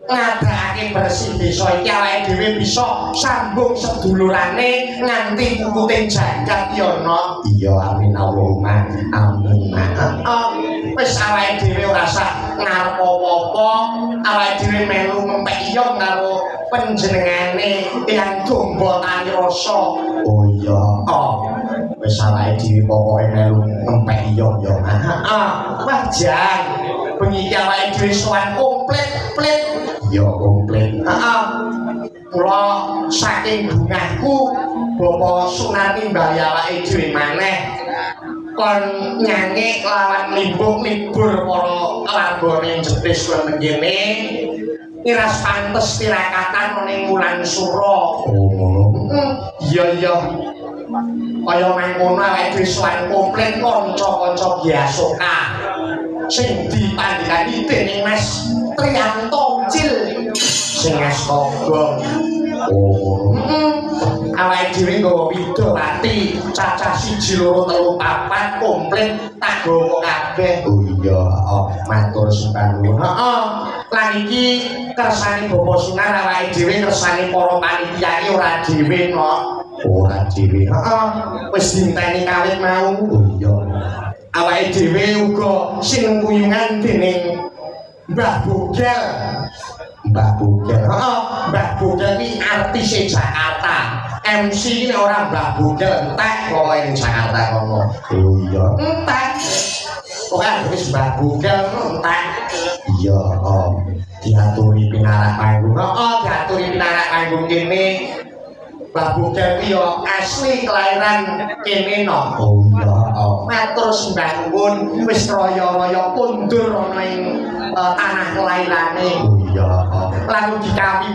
ngadakake bersih desa iki awake dhewe bisa sambung sedulurane nganti puputing jagat ya no. Iya, amin Allahumma amin. Wis awake dhewe ora sak ngarep apa-apa, awake dhewe melu ngempek iya karo panjenengane Eyang Domba Tani Rasa. Oh iya, wis awake dhewe pokoke melu ngempek iya ya. Wah jan, bengi iki awake dhewe sowan komplit-plit. Ya komplit. Kula saking bungahku Bapak Sunani mbali awake dhewe maneh kon nyanyi lawan limbuk-libur para largane jetis wonten kene iras pantes tirakatan ning wulan sura. Oh ngono. Iya kaya mangkono awake dhewe sowan komplit kanca-kanca biasoka sing dipandhingani dening Mas Triyanto Cil sing astaga. Oh ngono. Awake dhewe nggawa widowati cacah 1 2 3 4 komplit tak gawa kabeh. Oh iya, matur sembah nuwun. Lan iki kersane Bapak Sunar awake dhewe kersane para panitia iki ora dhewe no. Ora dhewe. Wis dinteni kawit mau. Oh iya. Awake dhewe uga sinengkuyungan dening Mbah Bogel. Mbah Bogel. Mbah Bogel iki artis Jakarta. MC ini orang Mbah Bogel entek pokoke ning Jakarta kono. Oh iya. Entek. Pokoke wis Mbah Bogel entek. Iya, diaturi pinarak panggung. Diaturi pinarak panggung kene. Mbah Bogel iki ya asli kelahiran kene no. Oh iya, Matur sembah nuwun wis raya-raya kundur ana ing tanah kelairane. oh iya. Lalu dikawin